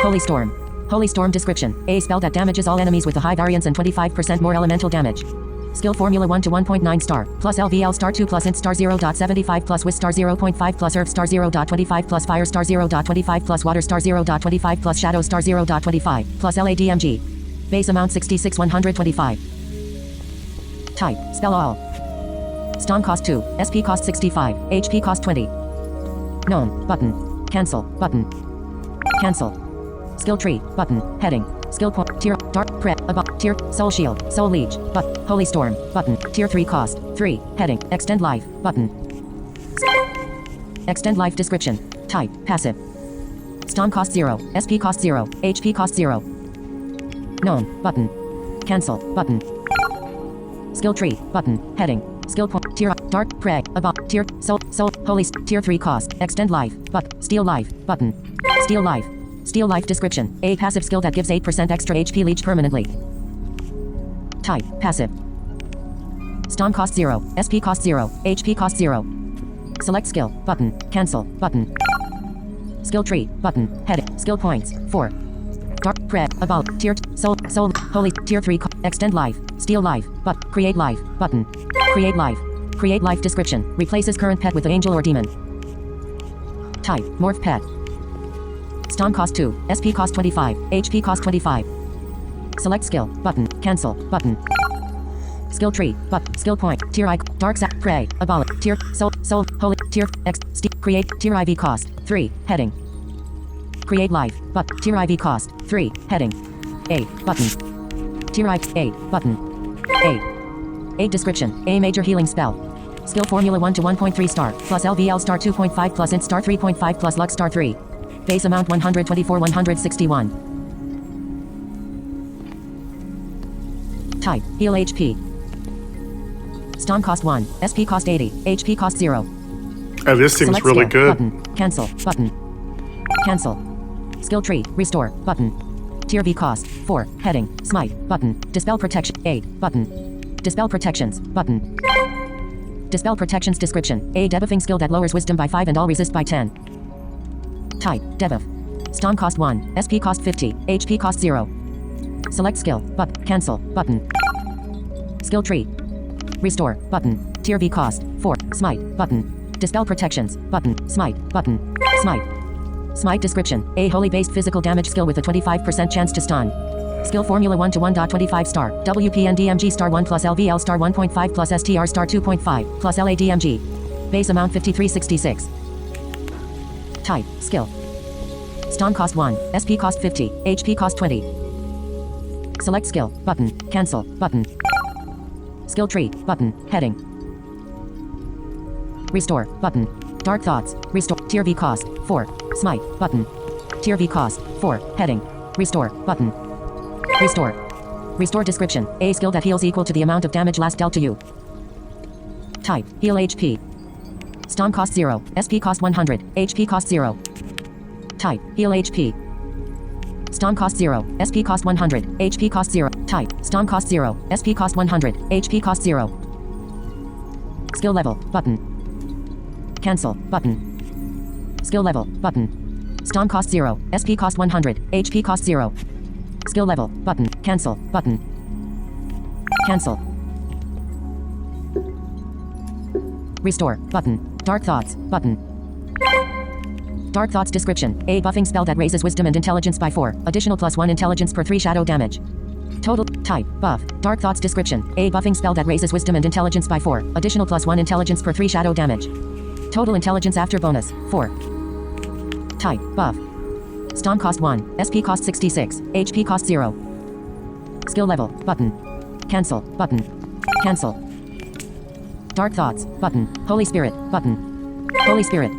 Holy storm. Holy storm description. A spell that damages all enemies with a high variance and 25% more elemental damage. Skill formula 1 to 1.9 star, plus LVL star 2 plus int star 0.75 plus with star 0.5 plus earth star 0.25 plus fire star 0.25 plus water star 0.25 plus shadow star 0.25 plus LADMG. Base amount 66,125. Type, spell all. Stun cost 2, SP cost 65, HP cost 20. Known, button. Cancel, button. Cancel. Skill tree, button. Heading. Skill point, tier, dark, prep, above, tier, soul shield, soul leech, but, holy storm, button. Tier 3 cost, 3, heading, extend life, button. Extend life description. Type, passive. Stun cost 0, SP cost 0, HP cost 0. Known, button. Cancel, button. Skill tree, button. Heading. Skill point, tier, dark, preg, above, tier, soul, holy, tier 3 cost, extend life, but, steal life, button. Steal life. Steal life description. A passive skill that gives 8% extra HP leech permanently. Type, passive. Stun cost 0, SP cost 0, HP cost 0. Select skill, button, cancel, button. Skill tree, button, heading, skill points, 4. Dark, preg, above, tier, soul, holy, tier 3, extend life, steal life, but, create life, button. Create life. Create life description. Replaces current pet with angel or demon. Type, morph pet. Stun cost 2, SP cost 25, HP cost 25. Select skill, button, cancel, button. Skill tree, but, skill point, tier I, dark sack, prey, abolish, tier, soul, holy, tier, X, create, tier IV cost, 3, heading. Create life, but, tier IV cost, 3, heading. A, button. Tier I, A, button. A description, A major healing spell. Skill formula 1 to 1.3 star, plus LVL star 2.5 plus int star 3.5 plus lux star 3. Base amount 124,161. Type, heal HP. Stun cost 1, SP cost 80, HP cost 0. This seems Select really skill, good. Button, cancel, button. Cancel. Skill tree, restore, button. Tier V cost, 4, heading, smite, button. Dispel protection, 8, button. Dispel protections, button. Dispel protections description, a debuffing skill that lowers wisdom by 5 and all resist by 10. Type, debuff. Stun cost 1, SP cost 50, HP cost 0. Select skill, but, cancel, button. Skill tree. Restore, button. Tier V cost, 4, smite, button. Dispel protections, button, smite, button. Smite. Smite description, a holy based physical damage skill with a 25% chance to stun. Skill formula 1 to 1.25 star, WPNDMG star 1 plus LVL star 1.5 plus STR star 2.5 plus LADMG. Base amount 5366. Type, skill. Stun cost 1, SP cost 50, HP cost 20. Select skill, button, cancel, button. Skill tree, button, heading. Restore, button. Dark thoughts, restore, tier V cost, 4, smite, button. Tier V cost, 4, heading. Restore, button. Restore. Restore description, a skill that heals equal to the amount of damage last dealt to you. Type, heal HP. Stun cost 0, SP cost 100, HP cost 0. Type, heal HP. Stun cost 0, SP cost 100, HP cost 0. Type, stun cost 0, SP cost 100, HP cost 0. Skill level, button. Cancel, button. Skill level, button. Stun cost 0, SP cost 100, HP cost 0. Skill level, button, cancel, button. Cancel. Restore, button. Dark thoughts, button. Dark thoughts description, a buffing spell that raises wisdom and intelligence by 4, additional +1 intelligence per 3 shadow damage. Total. Type. Buff. Dark Thoughts description. A buffing spell that raises wisdom and intelligence by 4. Additional +1 intelligence per 3 shadow damage. Total intelligence after bonus. 4. Type. Buff. Stom cost 1. SP cost 66. HP cost 0. Skill level. Button. Cancel. Button. Cancel. Dark Thoughts. Button. Holy Spirit. Button. Holy Spirit.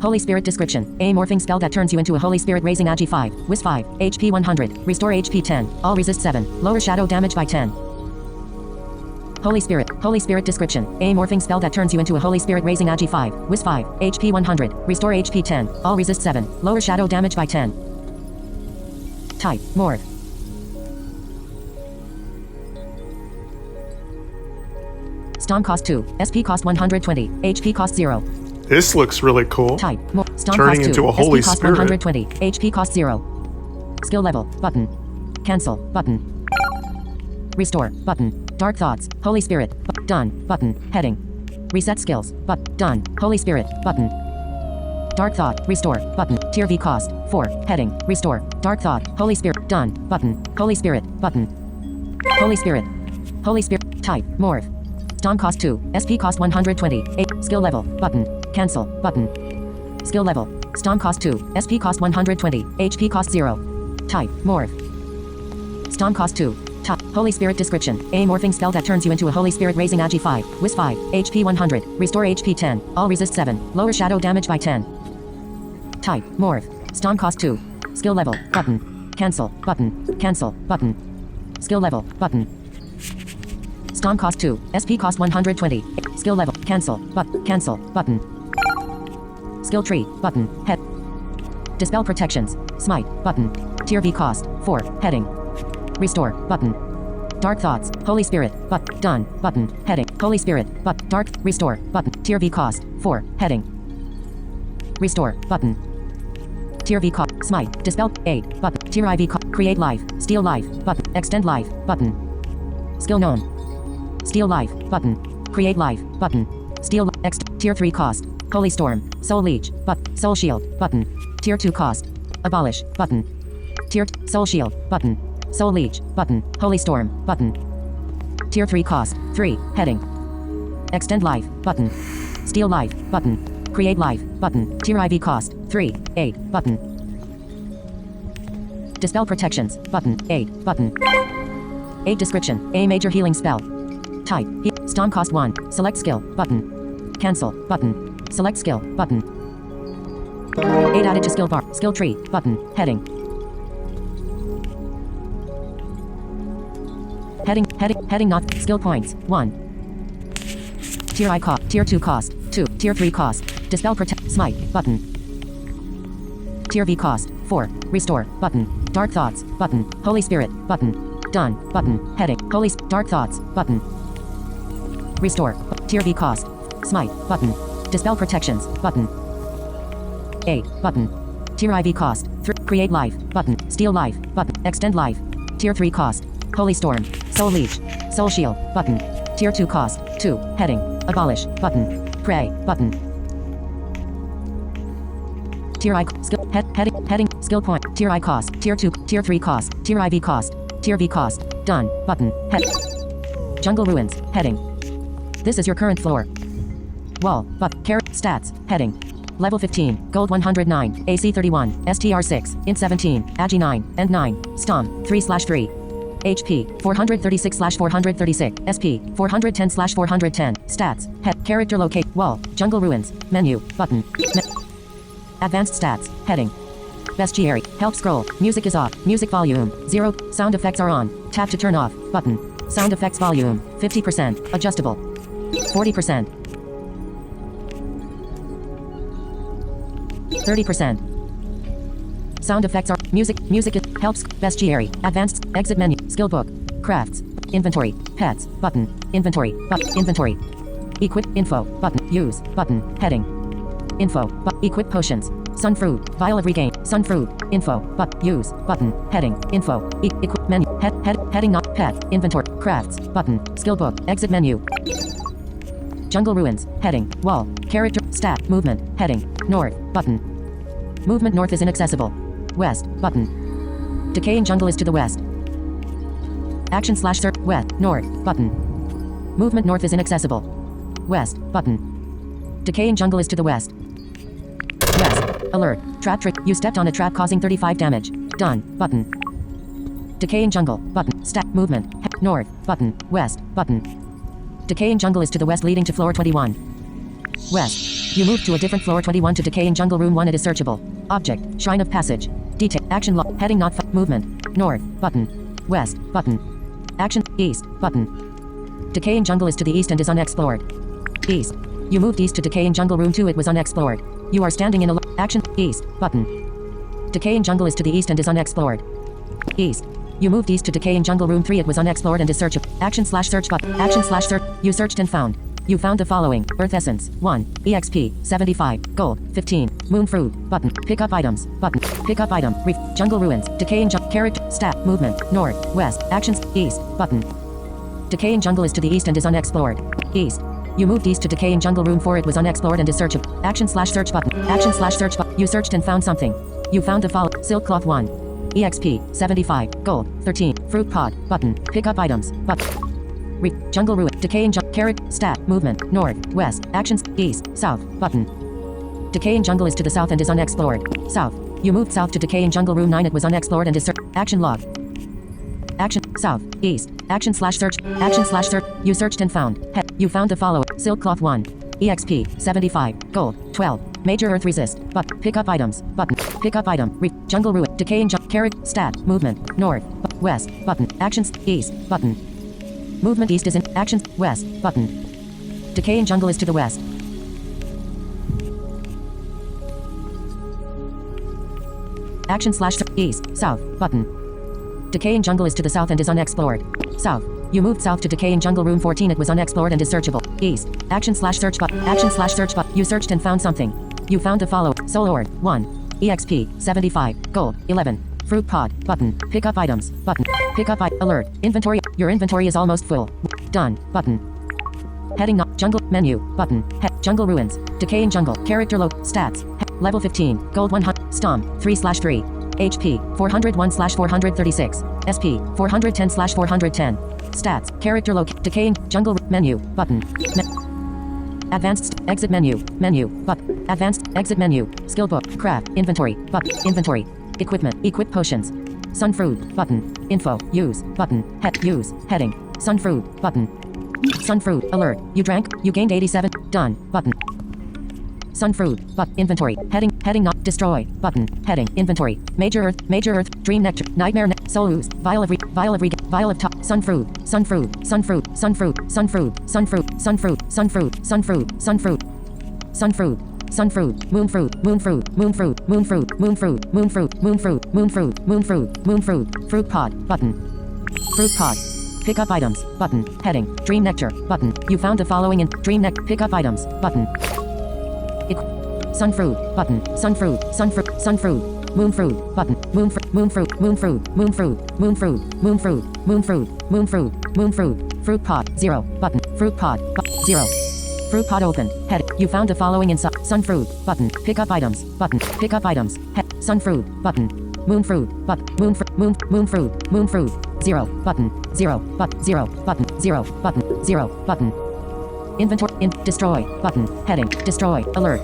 Holy Spirit description. A morphing spell that turns you into a Holy Spirit raising agi 5. Whiz 5. HP 100. Restore HP 10. All resist 7. Lower shadow damage by 10. Holy Spirit. Holy Spirit description. A morphing spell that turns you into a Holy Spirit raising agi 5. Whiz 5. HP 100. Restore HP 10. All resist 7. Lower shadow damage by 10. Type. Morph. Stom cost 2. SP cost 120. HP cost 0. This looks really cool. Type. Stom Turning cost 2. into a Holy SP cost Spirit. 120. HP cost 0. Skill level. Button. Cancel. Button. Restore. Button. Dark Thoughts. Holy Spirit. Done. Button. Heading. Reset skills. Done. Holy Spirit. Button. Dark Thought. Restore. Button. Tier V cost. 4. Heading. Restore. Dark Thought. Holy Spirit. Done. Button. Holy Spirit. Button. Holy Spirit. Holy Spirit. Type. Morph. Stom cost 2. SP cost 120. 8. Skill level. Button. Cancel. Button. Skill level. Stom cost 2. SP cost 120. HP cost 0. Type. Morph. Stom cost 2. Type. Holy Spirit description. A morphing spell that turns you into a Holy Spirit raising agi 5. Whiz 5. HP 100. Restore HP 10. All resist 7. Lower shadow damage by 10. Type. Morph. Stom cost 2. Skill level. Button. Cancel. Button. Cancel. Button. Skill level. Button. Stom cost 2. SP cost 120. Skill level. Cancel. Cancel. Button. Skill tree. Button. Head. Dispel protections. Smite. Button. Tier V cost. 4. Heading. Restore. Button. Dark Thoughts. Holy Spirit. Done. Button. Heading. Holy Spirit. Dark. Restore. Button. Tier V cost. 4. Heading. Restore. Button. Tier V cost. Smite. Dispel. 8. Button. Tier IV cost. Create life. Steal life. Button. Extend life. Button. Skill known. Steal life. Button. Create life. Button. Steal. Tier 3 cost. Holy Storm. Soul Leech. Soul Shield. Button. Tier 2 cost. Abolish. Button. Tier Soul Shield. Button. Soul Leech. Button. Holy Storm. Button. Tier 3 cost. 3. Heading. Extend life. Button. Steal life. Button. Create life. Button. Tier IV cost. 3. 8. Button. Dispel protections. Button. 8. Button. 8 description. A major healing spell. Type. Stom cost 1. Select skill. Button. Cancel. Button. Select skill. Button. 8 added to skill bar. Skill tree. Button. Heading. Heading not. Skill points. 1. Tier I cost. Tier 2 cost. 2. Tier 3 cost. Dispel protect. Smite. Button. Tier V cost. 4. Restore. Button. Dark Thoughts. Button. Holy Spirit. Button. Done. Button. Heading. Dark Thoughts. Button. Restore. Tier V cost. Smite. Button. Dispel protections. Button. 8. Button. Tier IV cost. 3. Create life. Button. Steal life. Button. Extend life. Tier 3 cost. Holy Storm. Soul Leech. Soul Shield. Button. Tier 2 cost. 2. Heading. Abolish. Button. Pray. Button. Tier I. Skill. Heading. Skill point. Tier I cost. Tier 2. Tier 3 cost. Tier IV cost. Tier V cost. Done. Button. Head. Jungle Ruins. Heading. This is your current floor. Wall. Stats. Heading. Level 15. Gold 109. AC 31. STR 6. Int 17. Agi 9. End 9. Stom. 3/3. HP. 436/436. SP. 410/410. Stats. Head. Character locate. Wall. Jungle Ruins. Menu. Button. Advanced stats. Heading. Bestiary. Help scroll. Music is off. Music volume. 0. Sound effects are on. Tap to turn off. Button. Sound effects volume. 50%. Adjustable. 40%. 30%. Sound effects are music helps bestiary advanced exit menu skill book crafts inventory pets button inventory equip info button use button heading info equip potions sun fruit vial of regain sun fruit info use button heading info equip menu heading not pet inventory crafts button skill book exit menu jungle ruins heading wall character stat movement heading north button movement north is inaccessible west button decaying jungle is to the west Action slash search. West. North. Button. Movement north is inaccessible. West. Button. Decaying jungle is to the west. West. Alert. Trap trick. You stepped on a trap causing 35 damage. Done. Button. Decaying jungle. Button. Stat. Movement. North. Button. West. Button. Decaying jungle is to the west leading to floor 21. West. You move to a different floor 21 to decaying jungle room 1. It is searchable. Object. Shrine of passage. Detail. Action log. Heading not. Movement. North. Button. West. Button. Action. East. Button. Decaying jungle is to the east and is unexplored. East. You moved east to decaying jungle room 2. It was unexplored. You are standing in a action. East. Button. Decaying jungle is to the east and is unexplored. East. You moved east to decaying jungle room 3. It was unexplored and is searchable. Action slash search button. Action slash search. You searched and found. You found the following. Earth Essence. 1. EXP. 75. Gold. 15. Moon Fruit. Button. Pick up items. Button. Pick up item. Reef. Jungle Ruins. Decaying character. Stat. Movement. North. West. Actions. East. Button. Decaying jungle is to the east and is unexplored. East. You moved east to decaying jungle room 4. It was unexplored and is searchable. Action slash search button. Action slash search button. You searched and found something. You found the following. Silk cloth 1. EXP. 75. Gold. 13. Fruit pod. Button. Pick up items. Button. Jungle ruin. Decaying carrot. Stat. Movement. North. West. Actions. East. South. Button. Decaying jungle is to the south and is unexplored. South. You moved south to decaying jungle room 9. It was unexplored and is action log. Action. South. East. Action slash search. Action slash search. You searched and found. You found the following. Silk cloth 1. EXP. 75. Gold. 12. Major earth resist. But pick up items. Button. Pick up item. Jungle ruin. Decaying carrot. Stat. Movement. North. West. Button. Actions. East. Button. Movement east is in actions. West. Button. Decaying jungle is to the west. Action slash east. South. Button. Decaying jungle is to the south and is unexplored. South. You moved south to decaying jungle room 14. It was unexplored and is searchable. East. Action slash search button. Action slash search button. You searched and found something. You found the following. Soul Ord. 1. EXP. 75. Gold. 11. Fruit pod. Button. Pick up items. Button. Pick up alert. Inventory. Your inventory is almost full. Done. Button. Heading up. Jungle. Menu. Button. Jungle ruins. Decaying jungle. Character low. Stats. Level 15. Gold 100. Stomp. 3/3. HP. 401/436. SP. 410/410. Stats. Character low. Decaying. Jungle. Menu. Button. Advanced. Exit menu. Menu. Button. Advanced. Exit menu. Skill book. Craft. Inventory. Button. Inventory. Equipment. Equip potions. Sun fruit. Button. Info. Use. Button. Use. Heading. Sun fruit. Button. Sun fruit. Alert. You drank. You gained 87. Done. Button. Sun fruit. But inventory. Heading not. Destroy. Button. Heading. Inventory. Major earth. Major earth. Dream nectar. Nightmare. Soul ooze. Vial of vial of top. Sun fruit. Sun fruit. Sun fruit. Sun fruit. Sun fruit. Sun fruit. Sun fruit. Sun fruit. Sun fruit. Sun fruit. Sun fruit. Sun fruit. Moon fruit. Moon fruit. Moon fruit. Moon fruit. Moon fruit. Moon fruit. Moon fruit. Moon fruit. Moon fruit. Moon fruit. Fruit pod. Button. Fruit pod. Pick up items. Button. Heading. Dream nectar. Button. You found the following in dream nectar. Pick up items. Button. Sun fruit. Button. Sun fruit. Sun fruit. Sun fruit. Moon fruit. Button. Moon fruit. Moon fruit. Moon fruit. Moon fruit. Moon fruit. Moon fruit. Moon fruit. Moon fruit. Moon fruit. Fruit pod. 0. Button. Fruit pod. 0. Fruit pod open. Head. You found the following in sun fruit. Button. Pick up items. Button. Pick up items. Sun fruit. Button. Moon fruit. Moon fruit. Moon fruit. Moon fruit. 0. Button. 0. 0. Button. 0. Button. 0. Button. Inventory. Destroy. Button. Heading. Destroy. Alert.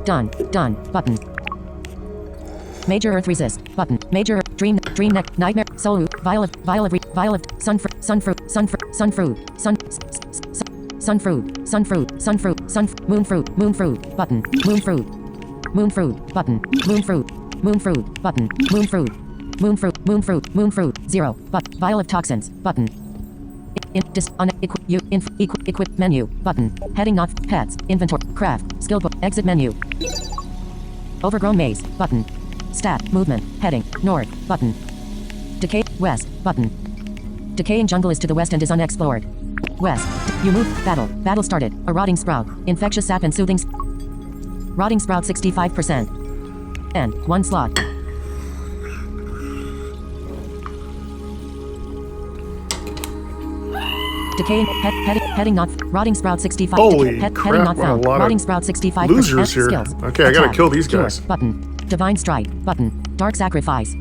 Done. Done. Button. Major earth resist. Button. Major dream neck nightmare soul vial of sun fruit sun fruit sun fruit sun fruit sun fruit sun fruit sun fruit sun moon fruit button moon fruit button moon fruit button moon fruit 0 but vial of toxins button equip menu button heading not pets inventory craft skill book exit menu overgrown maze button stat movement heading north button decay west button decaying jungle is to the west and is unexplored west you move battle started a rotting sprout infectious sap and soothing rotting sprout 65% and 1 slot decaying heading not rotting sprout 65 Holy crap, heading not found rotting sprout 65 losers here skills okay I gotta kill these guys button divine strike button dark sacrifice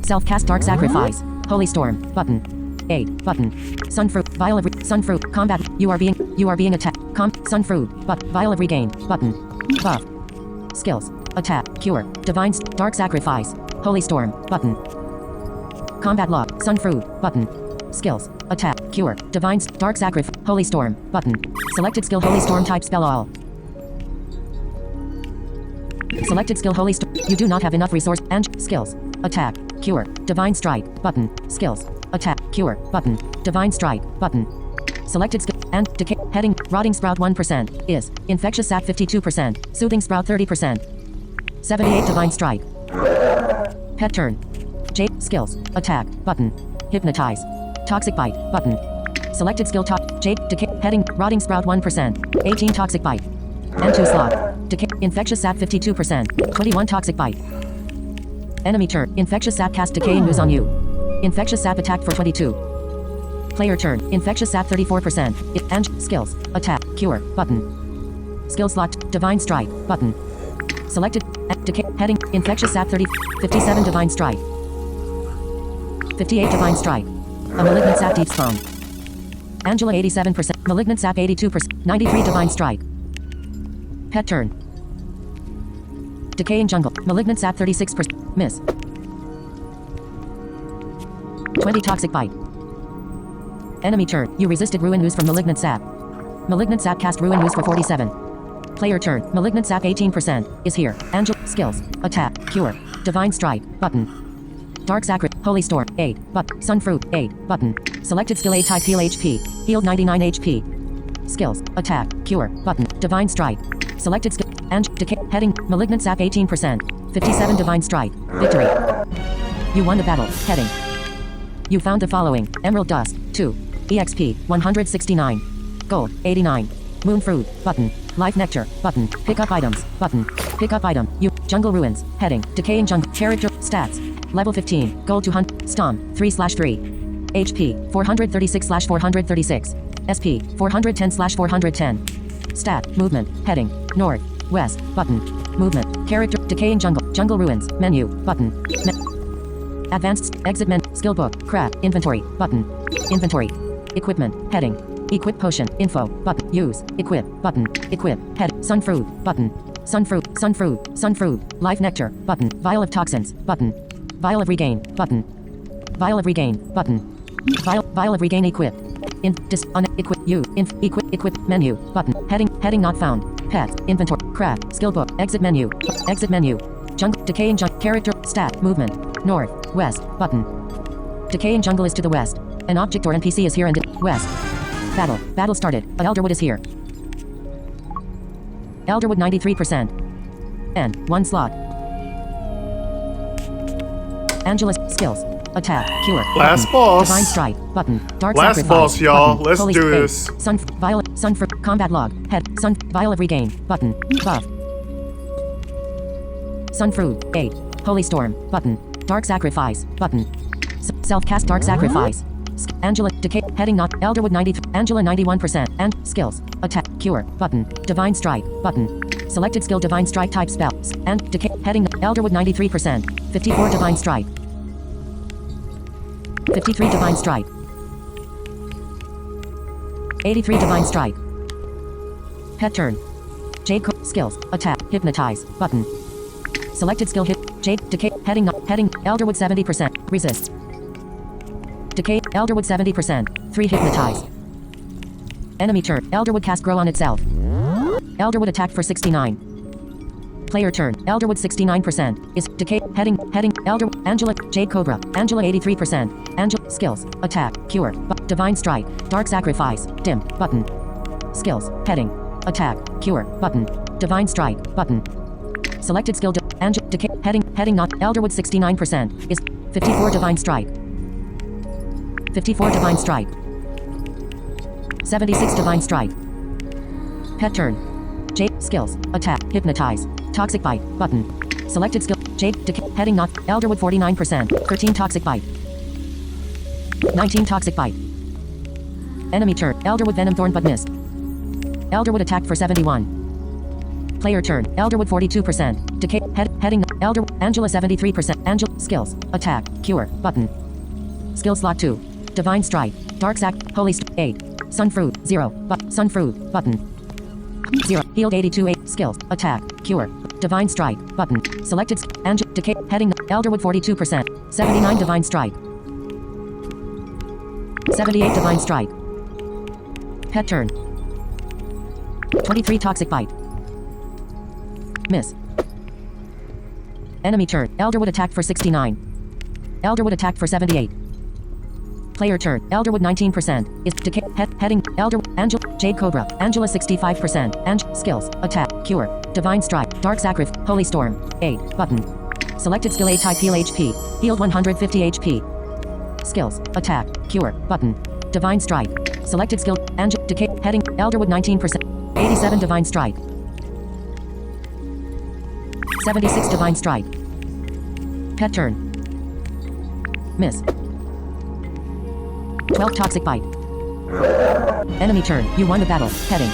self cast dark sacrifice holy storm button 8 button. Sunfruit vial of sunfruit combat. You are being attacked. Sunfruit but vial of regain button. Buff. Skills. Attack. Cure. Divine dark sacrifice. Holy storm button. Combat log. Sunfruit button. Skills. Attack. Cure. Divine dark sacrifice. Holy storm button. Selected skill Holy storm type spell all. Selected skill Holy storm. You do not have enough resource and skills. Attack. Cure. Divine strike button. Skills. Attack. Cure button. Divine strike button. Selected skill and decay heading rotting sprout 1% is infectious sap 52%, soothing sprout 30%. 78 divine strike. Pet turn. J skills. Attack button. Hypnotize. Toxic bite button. Selected skill top J decay heading rotting sprout 1%, 18 toxic bite. And 2 slot. Decay infectious sap 52%, 21 toxic bite. Enemy turn. Infectious sap cast decaying ooze on you. Infectious sap attack for 22. Player turn. Infectious sap 34%. And skills. Attack. Cure button. Skill slot. Divine strike button. Selected. Decay heading. Infectious sap 30. 57 divine strike. 58 divine strike. A malignant sap deep spawn. Angela 87%. Malignant sap 82%. 93 divine strike. Pet turn. Decaying jungle. Malignant sap 36%. Miss. 20 toxic bite. Enemy turn. You resisted ruin ooze from malignant sap. Malignant sap cast ruin ooze for 47. Player turn. Malignant sap 18% is here. Angel skills. Attack. Cure. Divine strike button. Dark sacred. Holy storm 8 but sunfruit 8 button. Selected skill 8 type heal HP. Healed 99 HP. Skills. Attack. Cure button. Divine strike. Selected skill and decay heading malignant sap 18%. 57 divine strike. Victory. You won the battle. Heading. You found the following: Emerald Dust 2, EXP 169, Gold 89, Moon Fruit button, Life Nectar button, Pick up items button, Pick up item. You Jungle Ruins heading Decaying Jungle Character Stats Level 15 Gold 200 Stom 3/3 HP 436/436 SP 410/410 Stat Movement heading North West button Movement Character Decaying Jungle Ruins Menu button Advanced exit menu skill book craft inventory button inventory equipment heading equip potion info button use equip button equip head sunfruit button sunfruit life nectar button vial of toxins button vial of regain button vial of regain button vial of regain equip in dis on equip you in equip menu button heading not found pet inventory craft skill book exit menu jungle decaying jungle character stat movement north west button decaying jungle is to the west. An object or NPC is here and west. Battle started. Elderwood is here. Elderwood 93%. And 1 slot. Angela's skills. Attack. Cure. Last button. boss. Divine strike. Button. Dark Last sacrifice. boss, y'all. Button. Let's Holy do eight. this. Sunfruit. Combat log. Head. Vial of regain. Button. Buff. Sunfruit. 8. Holy storm. Button. Dark sacrifice. Button. Self-cast dark sacrifice. Angela decay heading not Elderwood 93 Angela 91% and skills attack cure button divine strike button selected skill divine strike type spell and decay heading Elderwood 93% 54 divine strike 53 divine strike 83 divine strike pet turn Jade skills attack hypnotize button selected skill hit Jade decay heading Elderwood 70% resist Decay, Elderwood 70%, 3 hypnotize. Enemy turn, Elderwood cast grow on itself. Elderwood attack for 69. Player turn, Elderwood 69%, is decay, heading, Elder, Angela, Jade Cobra, Angela 83%, Angela, skills, attack, cure, divine strike, dark sacrifice, dim, button. Skills, heading, attack, cure, button, divine strike, button. Selected skill, Angela, decay, heading not, Elderwood 69%, is 54 divine strike. 54 divine strike 76 divine strike pet turn Jade skills attack hypnotize toxic bite button selected skill Jade heading not Elderwood 49% 13 toxic bite 19 toxic bite enemy turn Elderwood venom thorn but missed Elderwood attack for 71 player turn Elderwood 42% decay heading Angela 73% Angela skills attack cure button skill slot 2 Divine Strike. Dark Sack. Holy 8. Sun Fruit. 0. Sun Fruit. Button. 0. Healed 82. 8. Skills. Attack. Cure. Divine Strike. Button. Selected. Decay. Heading. Elderwood 42%. 79 Divine Strike. 78 Divine Strike. Pet turn. 23 Toxic Bite. Miss. Enemy turn. Elderwood attacked for 69. Elderwood attacked for 78. Player turn. Elderwood 19%. Is decay. Heading. Elder. Angel. Jade Cobra. Angela 65%. Skills. Attack. Cure. Divine Strike. Dark Sacrifice. Holy Storm. 8. Button. Selected skill A type heal HP. Healed 150 HP. Skills. Attack. Cure. Button. Divine Strike. Selected skill. Angel. Decay. Heading. Elderwood 19%. 87 Divine Strike. 76 Divine Strike. Pet turn. Miss. 12 Toxic Bite. Enemy turn. You won the battle. Heading.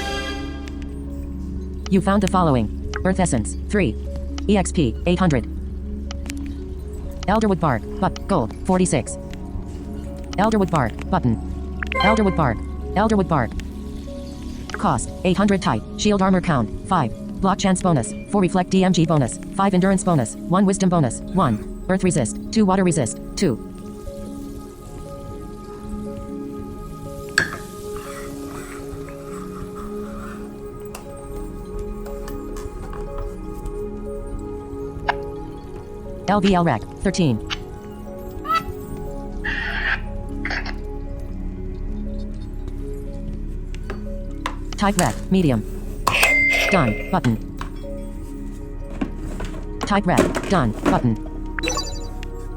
You found the following. Earth Essence. 3. EXP. 800. Elderwood Bark. Gold. 46. Elderwood Bark. Button. Elderwood Bark. Elderwood Bark. Cost. 800 type. Shield armor count. 5. Block chance bonus. 4 reflect DMG bonus. 5 endurance bonus. 1 wisdom bonus. 1. Earth resist. 2 water resist. 2. LVL Rack. 13. Type Rack. Medium. Done. Button. Type Rack. Done. Button.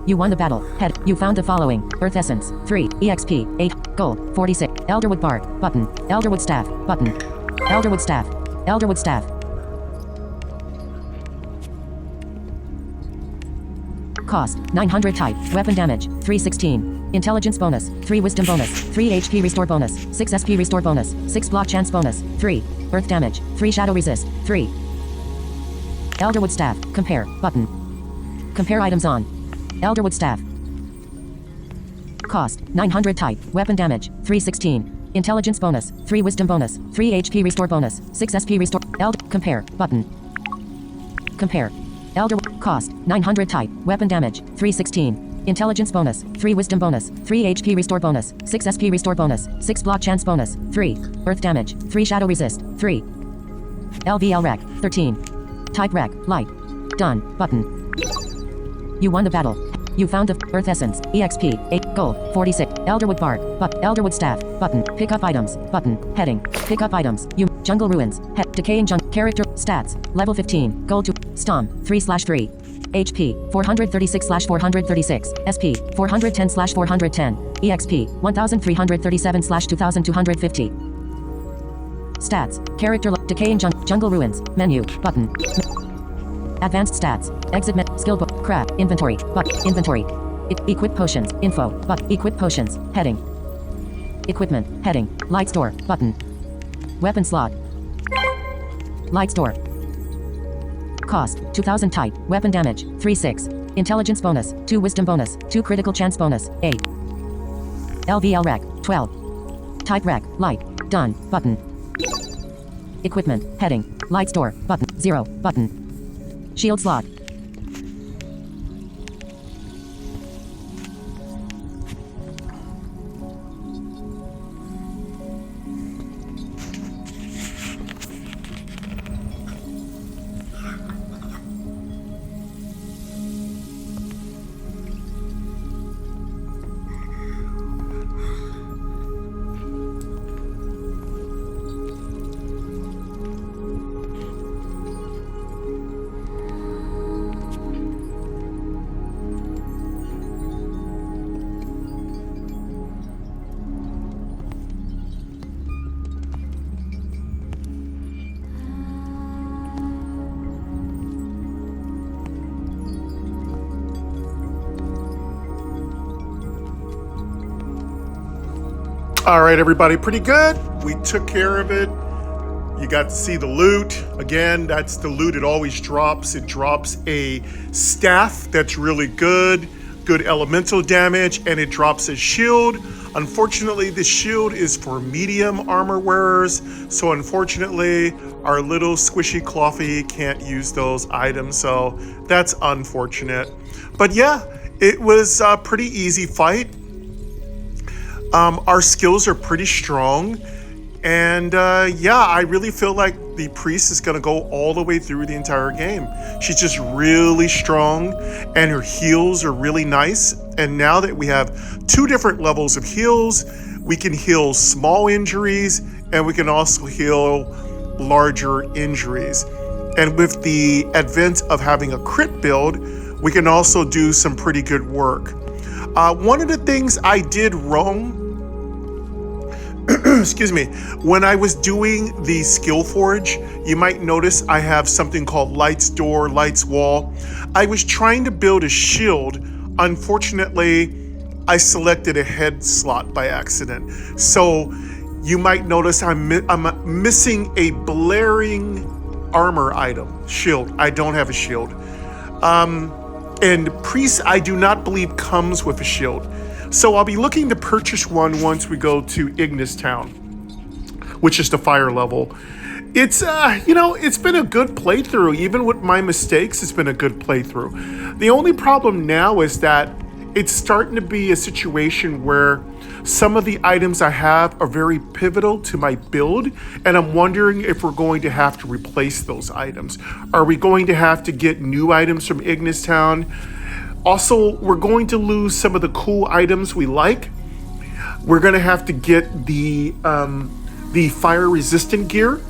You won the battle. Head. You found the following. Earth Essence. 3. EXP. 8. Gold. 46. Elderwood Bark. Button. Elderwood Staff. Button. Elderwood Staff. Elderwood Staff. Cost. 900 type. Weapon damage. 316. Intelligence bonus. 3 wisdom bonus. 3 HP restore bonus. 6 SP restore bonus. 6 block chance bonus. 3. Earth damage. 3 shadow resist. 3. Elderwood Staff. Compare. Button. Compare items on. Elderwood Staff. Cost. 900 type. Weapon damage. 316. Intelligence bonus. 3 wisdom bonus. 3 HP restore bonus. 6 SP restore. Compare. Button. Compare. Elderwood. Cost. 900 type. Weapon damage. 316. Intelligence bonus. 3 wisdom bonus. 3 HP restore bonus. 6 SP restore bonus. 6 block chance bonus. 3. Earth damage. 3 shadow resist. 3. LVL Rack. 13. Type Rack. Light. Done. Button. You won the battle. You found the Earth Essence. EXP. 8. Gold. 46. Elderwood Bark. Elderwood Staff. Button. Pick up items. Button. Heading. Pick up items. Jungle Ruins. Decaying Jungle. Character. Stats. Level 15. Gold 2. Stomp. 3/3. HP. 436/436. SP. 410/410. EXP. 1337/2250. Stats. Character. Decaying Jungle Ruins. Menu. Button. Advanced stats. Exit skill book. Crap. Inventory. Inventory. Equip potions. Info. Equip potions. Heading. Equipment. Heading. Light store. Button. Weapon slot. Light store. Cost. 2000 type. Weapon damage. 3/6. Intelligence bonus. 2 wisdom bonus. 2 critical chance bonus. 8. LVL Rack. 12. Type Rack. Light. Done. Button. Equipment. Heading. Light store. Button. 0. Button. Shield slot. All right, everybody, pretty good. We took care of it. You got to see the loot. Again, that's the loot. It always drops. It drops a staff that's really good. good elemental damage, and it drops a shield. Unfortunately, the shield is for medium armor wearers, so unfortunately, our little squishy clothy can't use those items, so that's unfortunate. But yeah, it was a pretty easy fight. Our skills are pretty strong, and yeah, I really feel like the priest is gonna go all the way through the entire game. She's just really strong, and her heals are really nice. And now that we have 2 different levels of heals, we can heal small injuries, and we can also heal larger injuries. And with the advent of having a crit build, we can also do some pretty good work. One of the things I did wrong, excuse me, when I was doing the skill forge, you might notice I have something called lights door, lights wall. I was trying to build a shield. Unfortunately, I selected a head slot by accident. So you might notice I'm missing a blaring armor item, shield. I don't have a shield. And priest, I do not believe comes with a shield. So I'll be looking to purchase one once we go to Ignis Town, which is the fire level. It's, it's been a good playthrough. Even with my mistakes, it's been a good playthrough. The only problem now is that it's starting to be a situation where some of the items I have are very pivotal to my build, and I'm wondering if we're going to have to replace those items. Are we going to have to get new items from Ignis Town? Also, we're going to lose some of the cool items we like. We're going to have to get the fire resistant gear.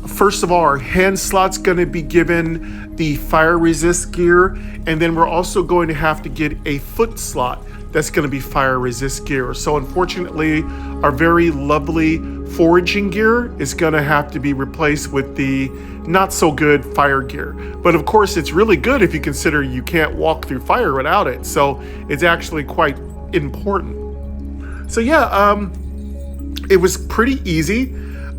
First of all, our hand slot's going to be given the fire resist gear, and then we're also going to have to get a foot slot that's going to be fire resist gear. So unfortunately, our very lovely foraging gear is going to have to be replaced with the not so good fire gear. But of course, it's really good if you consider you can't walk through fire without it. So it's actually quite important. So yeah, it was pretty easy.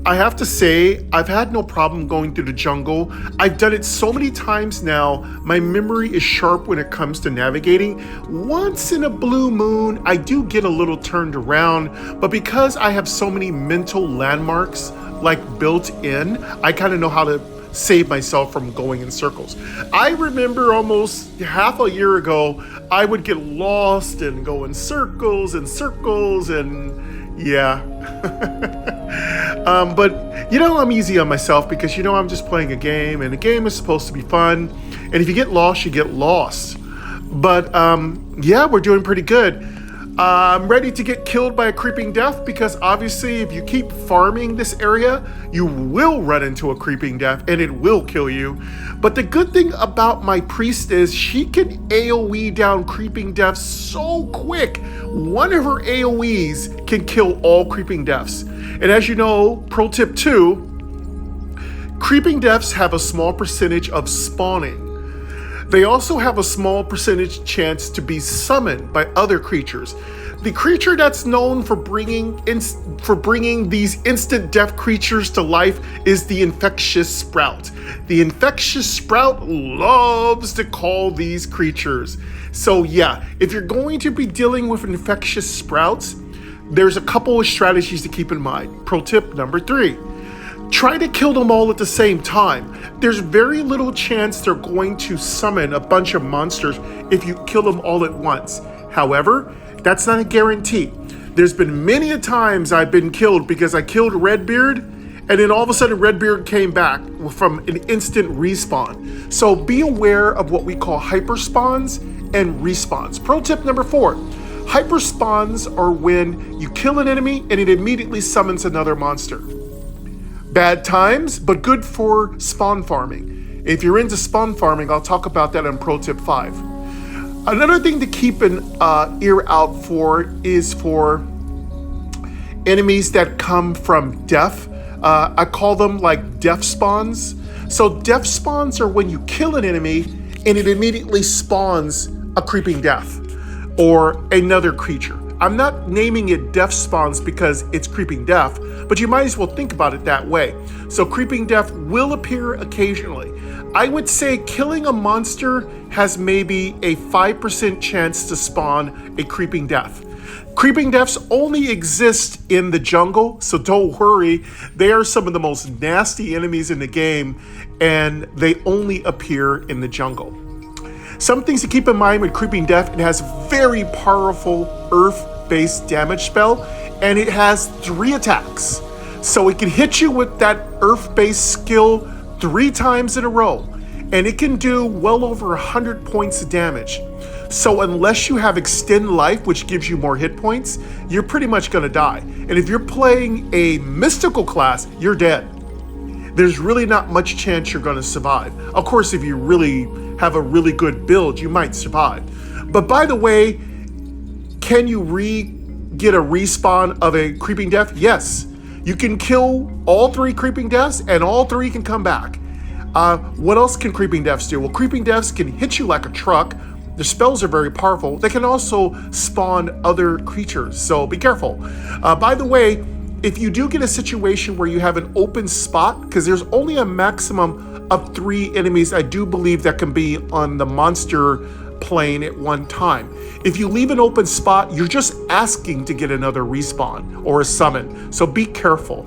I have to say, I've had no problem going through the jungle. I've done it so many times now. My memory is sharp when it comes to navigating. Once in a blue moon, I do get a little turned around, but because I have so many mental landmarks like built in, I kind of know how to save myself from going in circles. I remember almost half a year ago, I would get lost and go in circles and yeah. But I'm easy on myself because I'm just playing a game, and a game is supposed to be fun. And if you get lost, you get lost. But yeah, we're doing pretty good. I'm ready to get killed by a creeping death because obviously if you keep farming this area, you will run into a creeping death and it will kill you. But the good thing about my priest is she can AoE down creeping deaths so quick. One of her AoEs can kill all creeping deaths. And as you know, pro tip 2, creeping deaths have a small percentage of spawning. They also have a small percentage chance to be summoned by other creatures. The creature that's known for bringing these instant death creatures to life is the infectious sprout. The infectious sprout loves to call these creatures. So yeah, if you're going to be dealing with infectious sprouts, there's a couple of strategies to keep in mind. Pro tip number 3. Try to kill them all at the same time. There's very little chance they're going to summon a bunch of monsters if you kill them all at once. However, that's not a guarantee. There's been many a times I've been killed because I killed Redbeard, and then all of a sudden Redbeard came back from an instant respawn. So be aware of what we call hyperspawns and respawns. Pro tip number 4. Hyperspawns are when you kill an enemy and it immediately summons another monster. Bad times, but good for spawn farming. If you're into spawn farming, I'll talk about that on Pro Tip 5. Another thing to keep an ear out for is for enemies that come from death. I call them like death spawns. So death spawns are when you kill an enemy and it immediately spawns a creeping death or another creature. I'm not naming it death spawns because it's creeping death, but you might as well think about it that way. So Creeping Death will appear occasionally. I would say killing a monster has maybe a 5% chance to spawn a Creeping Death. Creeping Deaths only exist in the jungle, so don't worry. They are some of the most nasty enemies in the game, and they only appear in the jungle. Some things to keep in mind with Creeping Death: it has very powerful earth-based damage spell, and it has 3 attacks. So it can hit you with that earth-based skill 3 times in a row, and it can do well over 100 points of damage. So unless you have Extend Life, which gives you more hit points, you're pretty much gonna die. And if you're playing a mystical class, you're dead. There's really not much chance you're gonna survive. Of course, if you really have a really good build, you might survive. But by the way, can you get a respawn of a Creeping Death? Yes. You can kill all 3 Creeping Deaths and all 3 can come back. What else can Creeping Deaths do? Well, Creeping Deaths can hit you like a truck. Their spells are very powerful. They can also spawn other creatures, so be careful. By the way, if you do get a situation where you have an open spot, because there's only a maximum of 3 enemies, I do believe, that can be on the monster plane at one time. If you leave an open spot, you're just asking to get another respawn or a summon, so be careful.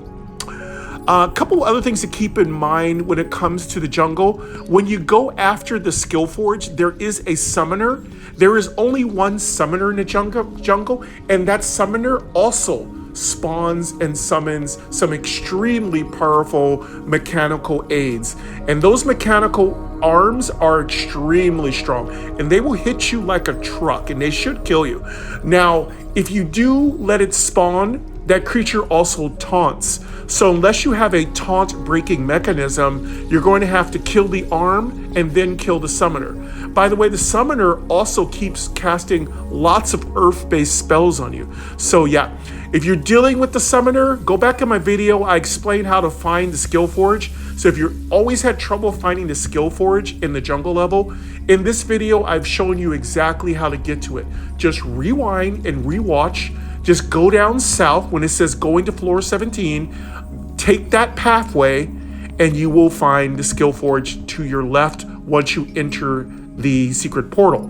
A couple other things to keep in mind when it comes to the jungle. When you go after the Skill Forge, there is a summoner. There is only one summoner in the jungle, and that summoner also spawns and summons some extremely powerful mechanical aids. And those mechanical arms are extremely strong, and they will hit you like a truck, and they should kill you. Now, if you do let it spawn, that creature also taunts. So unless you have a taunt breaking mechanism, you're going to have to kill the arm and then kill the summoner. By the way, the summoner also keeps casting lots of earth-based spells on you. So yeah, if you're dealing with the summoner, go back in my video. I explained how to find the Skill Forge. So if you're always had trouble finding the Skill Forge in the jungle level, in this video, I've shown you exactly how to get to it. Just rewind and rewatch. Just go down south when it says going to floor 17, take that pathway, and you will find the Skill Forge to your left once you enter the secret portal.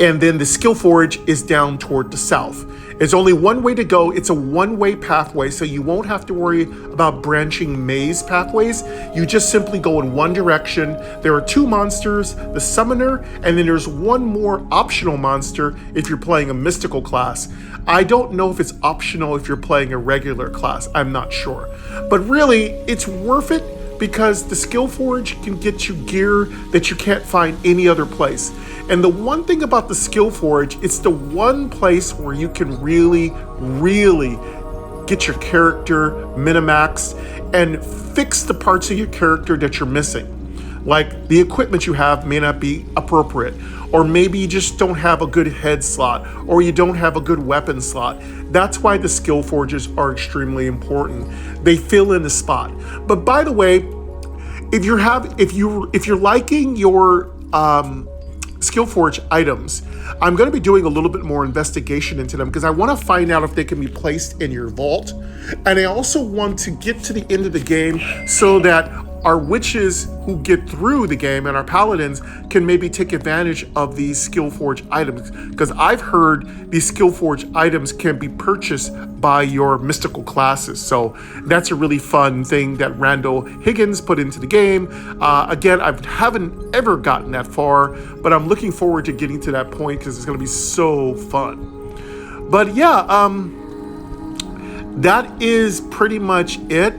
And then the Skill Forge is down toward the south. It's only one way to go. It's a one-way pathway, so you won't have to worry about branching maze pathways. You just simply go in one direction. There are 2 monsters, the summoner, and then there's one more optional monster if you're playing a mystical class. I don't know if it's optional if you're playing a regular class. I'm not sure. But really, it's worth it because the Skill Forge can get you gear that you can't find any other place. And the one thing about the Skill Forge, it's the one place where you can really get your character minimaxed and fix the parts of your character that you're missing. Like the equipment you have may not be appropriate, or maybe you just don't have a good head slot, or you don't have a good weapon slot. That's why the Skill Forges are extremely important. They fill in the spot. But by the way, if you're liking your Skill Forge items, I'm going to be doing a little bit more investigation into them because I want to find out if they can be placed in your vault. And I also want to get to the end of the game so that our witches who get through the game and our paladins can maybe take advantage of these Skill Forge items, because I've heard these Skill Forge items can be purchased by your mystical classes. So that's a really fun thing that Randall Higgins put into the game. Again, I haven't ever gotten that far, but I'm looking forward to getting to that point because it's going to be so fun. But yeah, that is pretty much it.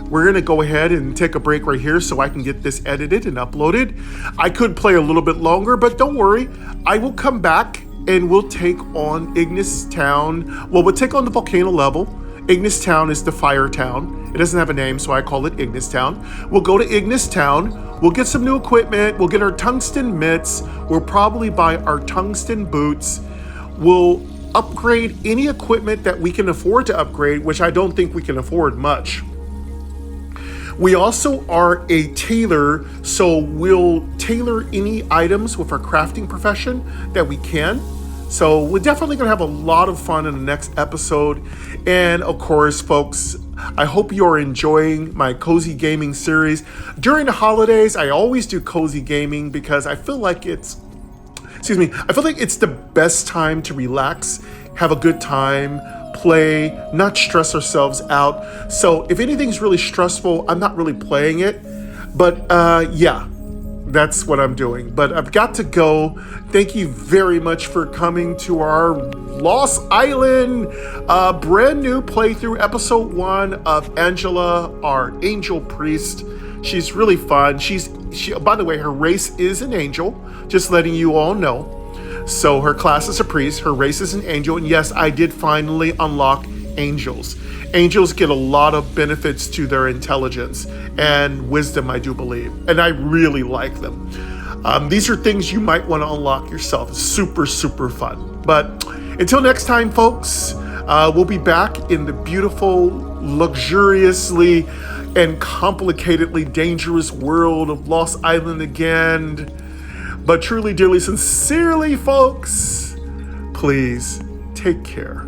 We're going to go ahead and take a break right here so I can get this edited and uploaded. I could play a little bit longer, but don't worry. I will come back and we'll take on Ignis Town. Well, we'll take on the volcano level. Ignis Town is the fire town. It doesn't have a name, so I call it Ignis Town. We'll go to Ignis Town. We'll get some new equipment. We'll get our tungsten mitts. We'll probably buy our tungsten boots. We'll upgrade any equipment that we can afford to upgrade, which I don't think we can afford much. We also are a tailor, so we'll tailor any items with our crafting profession that we can. So we're definitely going to have a lot of fun in the next episode. And of course, folks, I hope you're enjoying my cozy gaming series. During the holidays, I always do cozy gaming because I feel like it's the best time to relax, have a good time, play, not stress ourselves out. So if anything's really stressful, I'm not really playing it. But yeah, that's what I'm doing. But I've got to go. Thank you very much for coming to our Lost Island brand new playthrough, episode 1 of Angela, our angel priest. She's really fun. By the way, her race is an angel, just letting you all know. So her class is a priest, her race is an angel, and yes, I did finally unlock angels. Angels get a lot of benefits to their intelligence and wisdom, I do believe, and I really like them. These are things you might want to unlock yourself. It's super, super fun. But until next time, folks, we'll be back in the beautiful, luxuriously, and complicatedly dangerous world of Lost Island again. But truly, dearly, sincerely, folks, please take care.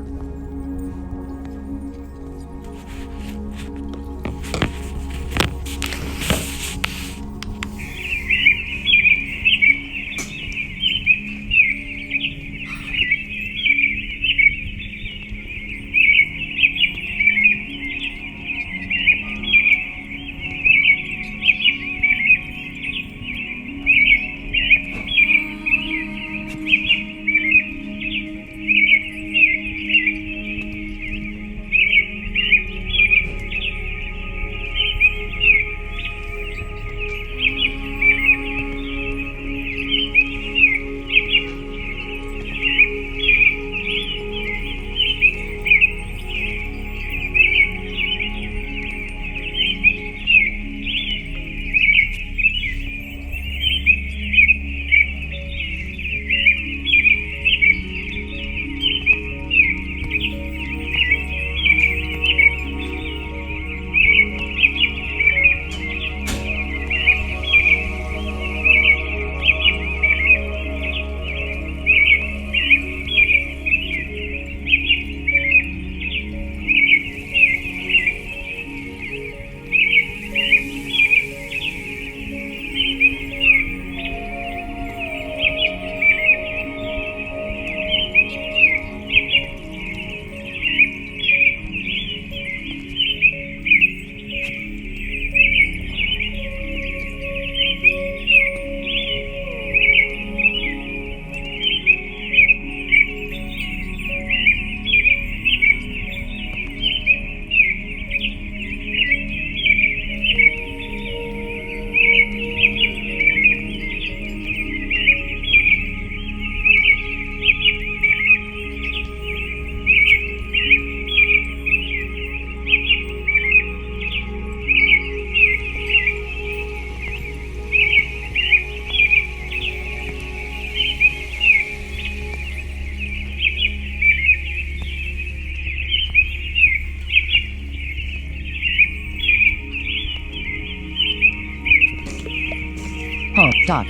Home. Doc.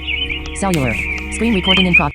Cellular. Screen recording in progress.